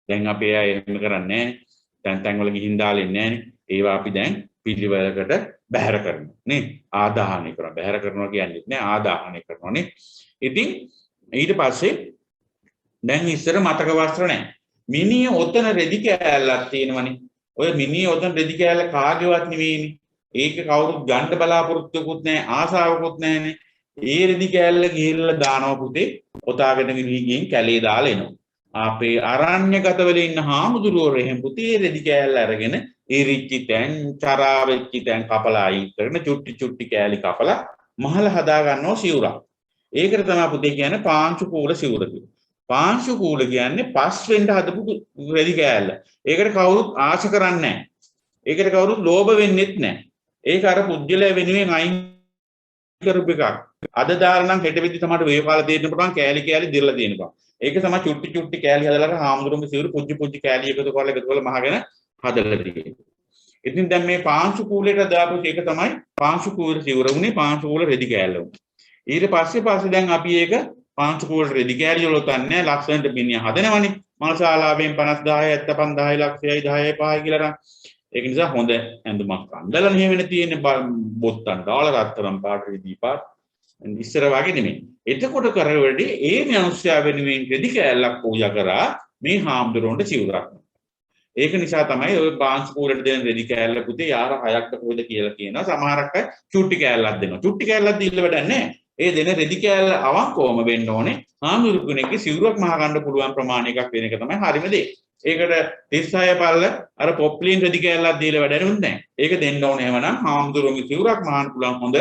Speaker 1: දැන් අපි අය එහෙම කරන්නේ නැහැ. තැන් වල ගිහින් දාලා ඉන්නේ නැහැ. ඒවා අපි දැන් පිළිවෙලකට බැහැර කරනවා නේ. ආදාහනය කරනවා. බැහැර කරනවා කියන්නේ නැහැ ආදාහනය කරනවා නේ. ඉතින් ඊට පස්සේ දැන් ඉස්සර මතක වස්ත්‍ර නැහැ. මිනිහ ඔතන රෙදි කෑල්ලක් තියෙනවනේ. ඔය මිනිහ ඔතන රෙදි කෑල්ල කාගේවත් නෙවෙයිනේ. ඒක කවුරුත් ගන්න බලාපොරොත්තුකුත් නැහැ ආසාවකුත් නැහැනේ. ඒ රෙදි කෑල්ල ගිහිල්ලා දානවා පුතේ. ඔතාගෙන ගිහින් කැලේ දාලා එනවා. අපේ අරණ්‍යගත වෙල ඉන්න හාමුදුරුවෝ එහෙම පුතේ රෙදි කෑල්ල අරගෙන ඉරිච්චි තැන් චරා වෙච්චි තැන් කපලා අයින් කරන චුට්ටි චුට්ටි කෑලි කපලා මහල හදා ගන්නවා සිවුරක්. ඒකට තමයි පුතේ කියන්නේ පාංශු කූල සිවුර කියලා. පාංශු කූල කියන්නේ පස් වෙන්න හදපු රෙදි කෑල්ල. ඒකට කවුරුත් ආශ කරන්නේ නැහැ. ඒකට කවුරුත් ලෝභ වෙන්නෙත් නැහැ. ඒක අර පුජ්‍යලය වෙනුවෙන් අයින් කරපු එකක්. අද දාලා නම් හෙට වෙද්දි තමයි වේ කාලා දෙන්න පුළුවන් කෑලි කෑලි දිරලා දෙන්න පුළුවන්. ඒක තමයි චුට්ටි චුට්ටි කෑලි හදලා හාමුදුරුවෝගේ සිවුරු පුජ්ජි පුජ්ජි කෑලි එකතු කරලා මහගෙන හදලා තියෙන්නේ. ඉතින් දැන් මේ පාංශු කූලයට දාපු එක තමයි පාංශු කූල සිවුර උනේ පාංශු කූල රෙදි කෑල්ල උනේ. ඊට පස්සේ දැන් අපි ඒක පාංශු කූල රෙදි කෑලි වල තන්නේ ලක්ෂණයට මිනිහ හදනවනේ. මාසාලාවෙන් 50000 75000 ලක්ෂයයි 10යි 5යි කියලා. ඒක නිසා හොඳ ඇඳුමක් අඳලා නෙවෙයි තියෙන්නේ බොත්තම් දාලා රත්තරන් පාට රෙදි පාට ඉස්සර වගේ නෙමෙයි. එතකොට කරවලදී ඒ මිනිස්සයා වෙනුවෙන් රෙදි කෑල්ලක් පූජා කරා මේ හාමුදුරුවන්ට සිවුරක්. ඒක නිසා තමයි ඔය පාංශු කූලට දෙන රෙදි කෑල්ල පුතේ යාර 6ක් කොහෙද කියලා කියනවා. සමහරක් අය චුට්ටි කෑල්ලක් දෙනවා. චුට්ටි කෑල්ලක් දීලා වැඩක් නැහැ. ඒ දෙන රෙදි කෑල්ල අවංකවම වෙන්න ඕනේ. හාමුදුරු කෙනෙක්ගේ සිවුරක් මහ ගන්න පුළුවන් ප්‍රමාණයක වෙන එක තමයි හරිම දේ. ඒකට 36 පල්ල අර පොප්ලින් රෙදි කෑල්ලක් දීලා වැඩක් නැහැ. ඒක දෙන්න ඕනේ එහෙමනම් හාමුදුරුවන්ගේ සිවුරක් මහන්න පුළුවන් හොඳ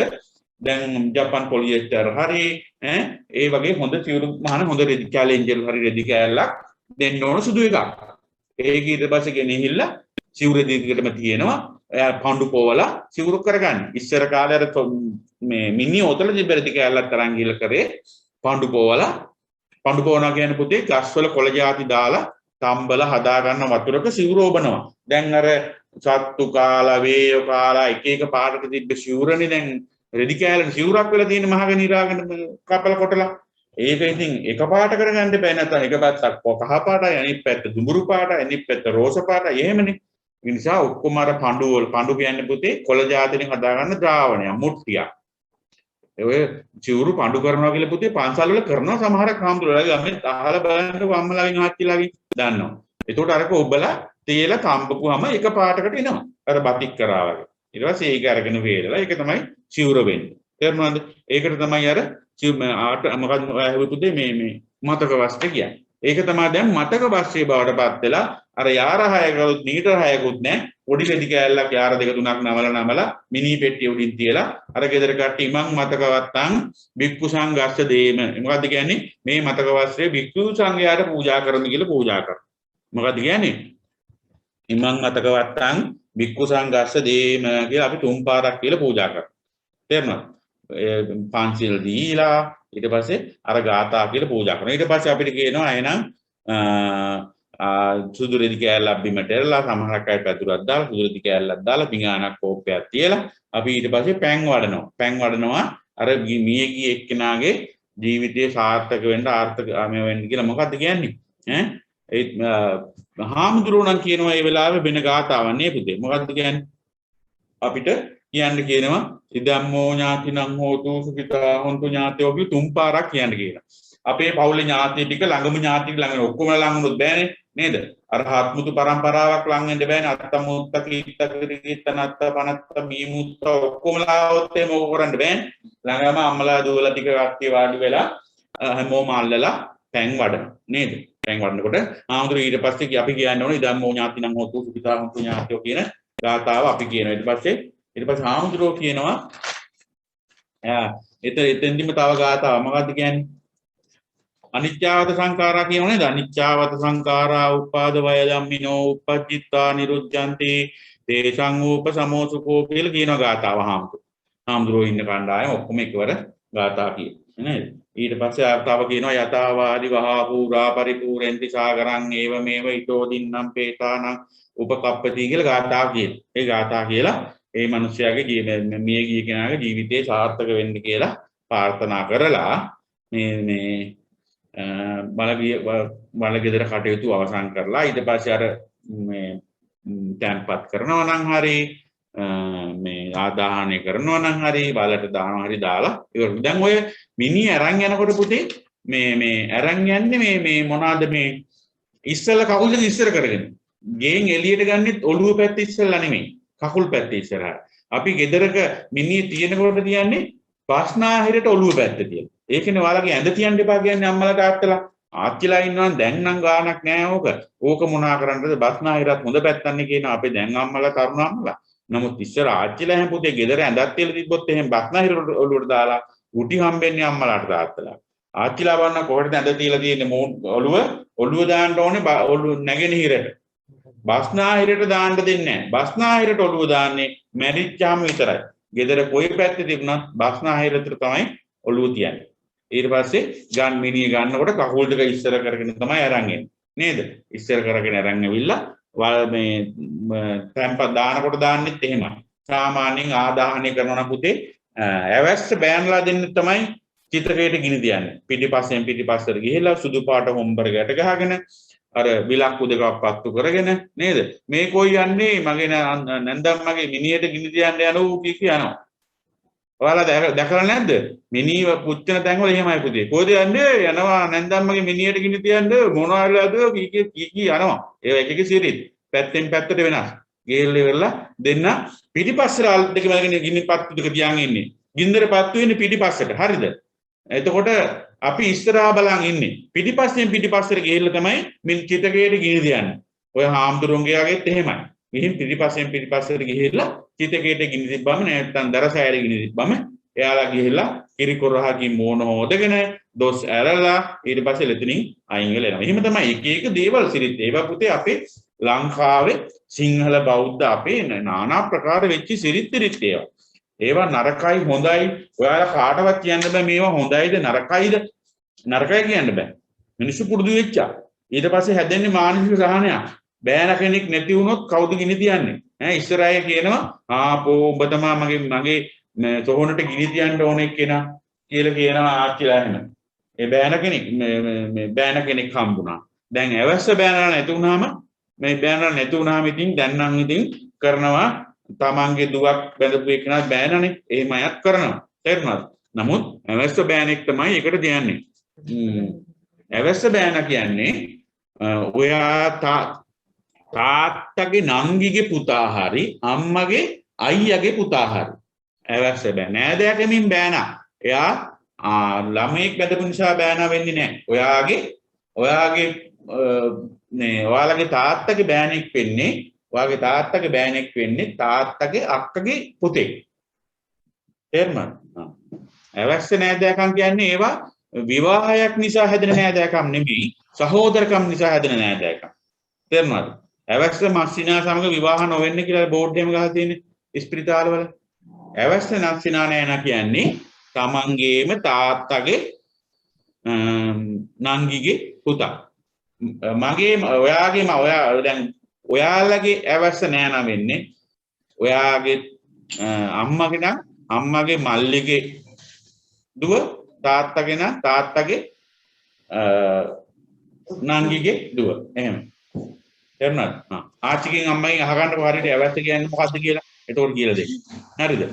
Speaker 1: දැන් ජපාන් පොලියස්ටර් හරි ඒ වගේ හොඳ සිවුරු මහන හොඳ රෙදි කැලෙන්ජර් හරි රෙදි කෑල්ලක් දෙන්න ඕන සුදු එකක්. ඒක ඊට පස්සේ ගෙනහිල්ලා සිවුර දිගටම තියෙනවා. එයා පඳු පොවලා සිවුරු කරගන්න. ඉස්සර කාලේ අර මේ මිනි ඔතල දිබරදි කෑල්ලක් තරන් ගිහලා කරේ පඳු පොවලා පඳු පොවනවා කියන්නේ පුතේ ගස්වල කොළ ಜಾති දාලා තම්බල හදා ගන්න වතුරක සිවුර ඔබනවා. දැන් අර සත්තු කාලා වේය කාලා එක එක පාටක තිබ්බ සිවුරනේ දැන් රෙදි කෑල්ල සිවුරක් වෙලා තියෙන මහගෙන ඉරාගෙන කපල කොටලා ඒක ඉතින් එක පාට කරගන්න බෑ නැත්නම් එක පැත්තක් කහ පාටයි අනිත් පැත්ත දුඹුරු පාටයි අනිත් පැත්ත රෝස පාටයි එහෙමනේ. ඒ නිසා ඔක්කොම අර පඳු කියන්නේ පුතේ කොළ జాතියෙන් හදාගන්න ද්‍රාවණය මුට්ටියක්. ඔය සිවුරු පඳු කරනවා කියලා පුතේ පන්සල් වල කරනවා සමහරක් හාමුදුරුවෝලා ගමෙන් අහලා බලන්නකො අම්මලාගෙන් ආච්චිලාගෙන් දන්නවා. ඒකට අරක ඔබලා තේලා තම්බපුවාම එක පාටකට එනවා. අර බතික් කරා වගේ. ඊට පස්සේ ඒක අරගෙන වේලලා ඒක තමයි සිවුර වෙන්නේ. තේරුණාද? ඒකට තමයි අර මොකක්ද පුතේ මේ මතක වස්ත්‍ර කියන්නේ. ඒක තමයි දැන් මතක වස්ත්‍රයේ බවට පත් වෙලා අර යාර 6කලුත් මීටර 6කුත් නැහැ. පොඩි රෙදි කෑල්ලක් යාර 2 3ක් නමලා මිනි පෙට්ටිය උඩින් තියලා අර ගෙදර කට්ටිය ඉමං මතක වත්තන් භික්ඛු සංඝස්ස දේම. මොකද්ද කියන්නේ? මේ මතක වස්ත්‍රයේ භික්ඛු සංඝයාට පූජා කරන්න කියලා පූජා කරනවා. මොකද්ද කියන්නේ? ඉමං මතක වත්තන් භික්ඛු සංඝස්ස දේම කියලා අපි තුන් පාරක් කියලා පූජා කරනවා. තේරුණාද? පංචිල් දීලා ඊට පස්සේ අර ගාථා කියලා පූජා කරනවා. ඊට පස්සේ අපිට කියනවා එහෙනම් සුදු රෙදි කෑල්ලක් බිමට එරලා සමහරක් අය පැදුරක් දාලා සුදු රෙදි කෑල්ලක් දාලා පිඟානක් කෝප්පයක් තියලා අපි ඊට පස්සේ පැන් වඩනවා. පැන් වඩනවා අර මිය ගිය එක්කෙනාගේ ජීවිතය සාර්ථක වෙන්න ආර්ථක වෙන්න කියලා මොකද්ද කියන්නේ? ඒ හාමුදුරුවෝ නම් කියනවා මේ වෙලාවේ වෙන ගාථාවක් නේ පුතේ. මොකද්ද කියන්නේ? අපිට කියන්න කියනවා ඉදම්මෝ ඥාතිනං හෝතු සුඛිතා හොන්තු ඥාතයෝ කිය තුන් පාරක් කියන්න කියලා. අපේ පවුලේ ඥාති ටික ළඟම ඥාති ළඟ ඔක්කොම ළඟ වුණොත් බෑනේ නේද? අර හත්මුතු පරම්පරාවක් ළඟ වෙන්න බෑනේ. අත්තමුත්ත කීත්ත කිරිකිත්තනත්ත පනත්ත මීමුත්ත ඔක්කොම ලාවොත් එහෙම ඕක කරන්න බෑනේ. ළඟම අම්මලා දුවලා ටික කට්ටිය වාඩි වෙලා හැමෝම අල්ලලා පැන් වඩන නේද? පැන් වඩනකොට ආමුදුර ඊට පස්සේ අපි කියන්න ඕනේ ඉදම්මෝ ඥාතිනං හෝතු සුඛිතා හොන්තු ඥාතයෝ කියන ගාථාව අපි කියනවා. ඊට පස්සේ හාමුදුරුවෝ කියනවා එතෙන්දිම තව ගාථාවක් මොකද්ද කියන්නේ? අනිච්චාවත සංඛාරා කියනවා නේද? අනිච්චාවත සංඛාරා උපාද වය ධම්මිනෝ උපජ්ජිත්වා නිරුද්ධಂತಿ තේසං උපසමෝසුකෝ කියලා කියනවා ගාථාව හාමුදුරුවෝ ඉන්න කණ්ඩායම ඔක්කොම එකවර ගාථා කියනවා නේද? ඊට පස්සේ ආර්තාව කියනවා යතාවාදි වහා පූරා පරිපූර්ණති සාගරං ඒව මේව ඊතෝ දින්නම් පේතානං උපකප්පති කියලා ගාථා කියනවා. ඒ ගාථා කියලා ඒ මිනිස්යාගේ මිය ගිය කෙනාගේ ජීවිතේ සාර්ථක වෙන්න කියලා ප්‍රාර්ථනා කරලා මේ බලගෙදර කටයුතු අවසන් කරලා ඊට පස්සේ අර මේ තැන්පත් කරනවා නම් හරි මේ ආදාහනය කරනවා නම් හරි බලට දානවා හරි දාලා ඒක දැන් ඔය මිනි අරන් යනකොට පුතේ මේ අරන් යන්නේ මේ මොනවාද මේ ඉස්සෙල්ලා කකුල් දෙක ඉස්සර කරගෙන ගෙන් එළියට ගන්නෙත් ඔළුව පැත්ත ඉස්සෙල්ලා නෙමෙයි කකුල් පැත්ත ඉස්සරහට. අපි ගෙදරක මිනිහ තියෙනකොට තියන්නේ ප්‍රශ්නාහිරට ඔළුව පැත්ත තියෙන. ඒකනේ ඔයාලගේ ඇඳ තියන්න එපා කියන්නේ අම්මලා තාත්තලා. ආච්චිලා ඉන්නවා දැන් නම් ගාණක් නෑ ඕක. ඕක මොනා කරන්නද බස්නාහිරත් හොඳ පැත්තන්නේ කියන අපේ දැන් අම්මලා තරුණ අම්මලා. නමුත් ඉස්සර ආච්චිලා හැම පුතේ ගෙදර ඇඳක් තියලා තිබ්බොත් එහෙම බස්නාහිර ඔළුවට දාලා උටි හම්බෙන්නේ අම්මලාට තාත්තලා. ආච්චිලා වන්න කොහෙටද ඇඳ තියලා තියෙන්නේ ඔළුව දාන්න ඕනේ ඔළුව නැගෙනහිරට. බස්නාහිරට දාන්න දෙන්නේ නැහැ. බස්නාහිරට ඔළුව දාන්නේ මැරිච්චාම විතරයි. ගෙදර කොයි පැත්තේ තිබුණත් බස්නාහිරට තමයි ඔළුව තියන්නේ. ඊට පස්සේ මිනිහ ගන්නකොට කකුල් දෙක ඉස්සර කරගෙන තමයි අරන් එන්නේ. නේද? ඉස්සර කරගෙන අරන් ඇවිල්ලා මේ තැම්ප දානකොට දාන්නෙත් එහෙමයි. සාමාන්‍යයෙන් ආදාහනය කරනවා නම් පුතේ ඇවැස්ස බෑන්ලා දෙන්න තමයි චිත්‍රකයට ගිනි තියන්නේ. පිටිපස්සට ගිහිලා සුදු පාට හොම්බර ගැට ගහගෙන අර විලක්කු දෙකක් පත්තු කරගෙන නේද? මේ කොයි යන්නේ මගේ නැන්දම්මගේ මිනියට ගිනි තියන්න යනවා කී කියනවා. ඔයාලා දැකලා නැද්ද? මිනිව පුච්චන තැන්වල එහෙමයි පුතේ. කොහෙද යන්නේ? යනවා නැන්දම්මගේ මිනියට ගිනි තියන්න මොනවාරලාද කී යනවා. ඒ එක එක සිරිත් පැත්තෙන් පැත්තට වෙනස්. ගේල්ල ඉවරලා දෙන්න පිටිපස්සට ආල් දෙක මැදගෙන ගිනි පත්තු දෙක තියන් ඉන්නේ. ගින්දර පත්තු වෙන්නේ පිටිපස්සට. හරිද? එතකොට අපි ඉස්සරහා බලන් ඉන්නේ. පිටිපස්සට ගිහිල්ලා තමයි මින් චිතකයට ගිනි තියන්නේ. ඔය හාමුදුරුවන්ගේ වගේත් එහෙමයි. ගිහින් පිටිපස්සට ගිහිල්ලා චිතකයට ගිනි තිබ්බම නැත්තම් දරසෑයට ගිනි තිබ්බම එයාලා ගිහිල්ලා කිරිකොරහකින් මෝන හොදගෙන දොස් ඇරලා ඊට පස්සේ ලෙතනින් අයින් වෙලා එනවා. එහෙම තමයි එක එක දේවල් සිරිත්. ඒවා පුතේ අපේ ලංකාවේ සිංහල බෞද්ධ අපේ নানা ප්‍රකාර වෙච්ච සිරිත් ඒවා. ඒවා නරකයි හොඳයි ඔයාලා කාටවත් කියන්න බෑ මේවා හොඳයිද නරකයිද නරකයි කියන්න බෑ මිනිස්සු පුරුදු වෙච්චා ඊට පස්සේ හැදෙන්නේ මානසික සහනයක් බෑන කෙනෙක් නැති වුණොත් කවුද ගිනි තියන්නේ ඈ ඉස්සරහේ කියනවා ආපෝ ඔබ තමයි මගේ තොහොනට ගිනි තියන්න ඕනේ කෙනා කියලා කියනවා ආච්චිලා එහෙම ඒ බෑන කෙනෙක් මේ බෑන කෙනෙක් හම්බුණා දැන් ඇවැස්ස බෑනලා නැති වුණාම ඉතින් දැන් නම් ඉතින් කරනවා තමන්ගේ දුවක් බැඳපු එකනත් බෑනනේ එහෙම අයත් කරනවා තේරුණාද නමුත් ඇවැස්ස බෑනෙක් තමයි ඒකට තියන්නේ ඇවැස්ස බෑන කියන්නේ ඔයා තාත්තගේ නංගිගේ පුතා හරි අම්මගේ අයියාගේ පුතා හරි ඇවැස්ස බෑ නෑදෑකමින් බෑනා එයා ළමයෙක් බැඳපු නිසා බෑනා වෙන්නේ නැහැ ඔයාලගේ තාත්තගේ බෑනෙක් වෙන්නේ ඔයාගේ තාත්තගේ බෑනෙක් වෙන්නේ තාත්තගේ අක්කගේ පුතෙක්. තේරුණාද? ඇවැස්ස නෑදෑකම් කියන්නේ ඒවා විවාහයක් නිසා හැදෙන නෑදෑකම් නෙමෙයි සහෝදරකම් නිසා හැදෙන නෑදෑකම්. තේරුණාද? ඇවැස්ස මස්සිනා සමග විවාහ නොවෙන්න කියලා බෝඩ් එකම ගහලා තියෙන්නේ ඉස්පිරිතාලවල. ඇවැස්ස නස්සිනා නෑනා කියන්නේ තමන්ගේම තාත්තගේ නංගිගේ පුතා. ඔයාලගේ ඇවැස්ස නෑනා වෙන්නේ ඔයාගේ අම්මගේ මල්ලිගේ දුව තාත්තගේ නංගිගේ දුව එහෙම තේරුණාද ආච්චිගෙන් අම්මගෙන් අහගන්නකො හරියට ඇවැස්ස කියන්නේ මොකද්ද කියලා එතකොට කියලා දෙන්න හරිද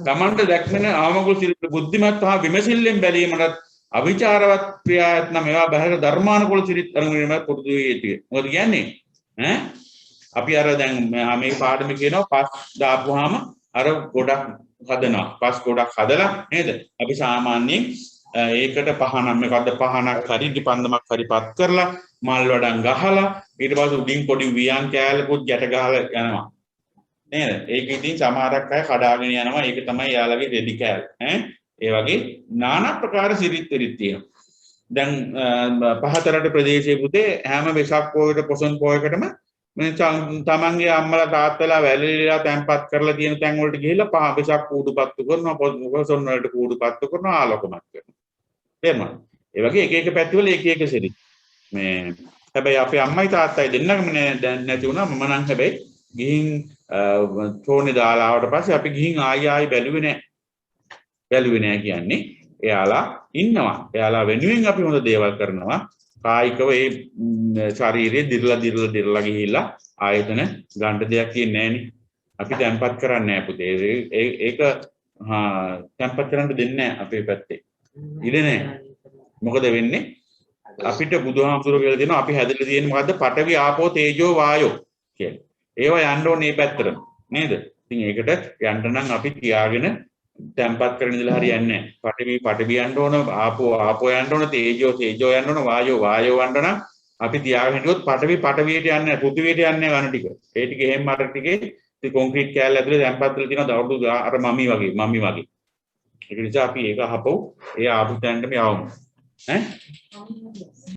Speaker 1: තමන්ට දැක්මන ආමගුල් සිරිත බුද්ධිමත් හා විමසිල්ලෙන් බැලීමට අවිචාරවත් ක්‍රියාත්මක මේවා බහැර ධර්මානුකූල සිරිත් අනුගමනය පුරුදු වේ යුතුයි මොකද කියන්නේ අපි අර දැන් මේ පාඩමේ කියනවා පස් දාපුවාම අර ගොඩක් හදනවා පස් ගොඩක් හදලා නේද අපි සාමාන්‍යයෙන් ඒකට පහනක් මේකද පහනක් හරි දිපන්දමක් හරි පත් කරලා මල් වඩන් ගහලා ඊට පස්සේ උඩින් පොඩි වියන් කෑල්ලකුත් ගැට ගහලා යනවා නේද ඒක ඉතින් සමහරක් අය කඩාගෙන යනවා ඒක තමයි යාළගේ රෙදි කෑල්ල ඒ වගේ নানা ප්‍රකාර සිරිත් තියෙනවා දැන් පහතරට ප්‍රදේශයේ පුතේ හැම වෙසක් පොයකට පොසොන් පොයකටම මේ තමන්ගේ අම්මලා තාත්තලා වැලිලා තැන්පත් කරලා තියෙන තැන් වලට ගිහිල්ලා පහ වෙසක් කූඩුපත්තු කරනවා පොසොන් වලට කූඩුපත්තු කරනවා ආලෝකමත් කරනවා තේරුණාද ඒ වගේ එක එක පැතිවල එක එක සිරිත් මේ හැබැයි අපේ අම්මයි තාත්තයි දෙන්නම නැති වුණා මම නම් හැබැයි ගිහින් ටෝනේ දාලා ආවට පස්සේ අපි ගිහින් ආයි බැලුවේ නෑ කියන්නේ එයාලා ඉන්නවා එයාලා වෙනුවෙන් අපි හොඳ දේවල් කරනවා කායිකව ඒ ශරීරයේ දිරලා ගිහිල්ලා ආයතන ගන්න දෙයක් කියන්නේ නෑනේ අපි තැම්පත් කරන්නේ නෑ පුතේ ඒක තැම්පත් කරන්න දෙන්නේ නෑ අපේ පැත්තේ ඉඩ නෑ මොකද වෙන්නේ අපිට බුදුහාමුදුරුවෝ කියලා දෙනවා අපි හැදලා තියෙන්නේ මොකද්ද පඨවි ආපෝ තේජෝ වායෝ කියලා ඒවා යන්න ඕනේ මේ පැත්තට නේද ඉතින් ඒකට යන්න නම් අපි තියාගෙන තැම්පත් කරගෙන ඉඳලා හරියන්නේ නැහැ. පඨවි යන්න ඕන, ආපෝ යන්න ඕන, තේජෝ යන්න ඕන, වායෝ යන්න නම් අපි තියාගෙන හිටියොත් පඨවියට යන්නේ නැහැ, පෘථිවියට යන්නේ නැහැ ඝන ටික. ඒ ටික එහෙම අර ටිකේ ඉතින් කොන්ක්‍රීට් කෑල්ල ඇතුලේ තැම්පත් වෙලා තියෙනවා අවුරුදු අර මමි වගේ. ඒක නිසා අපි ඒක අහපොව් ඒ ආපු තැනටම යවමු. ඈ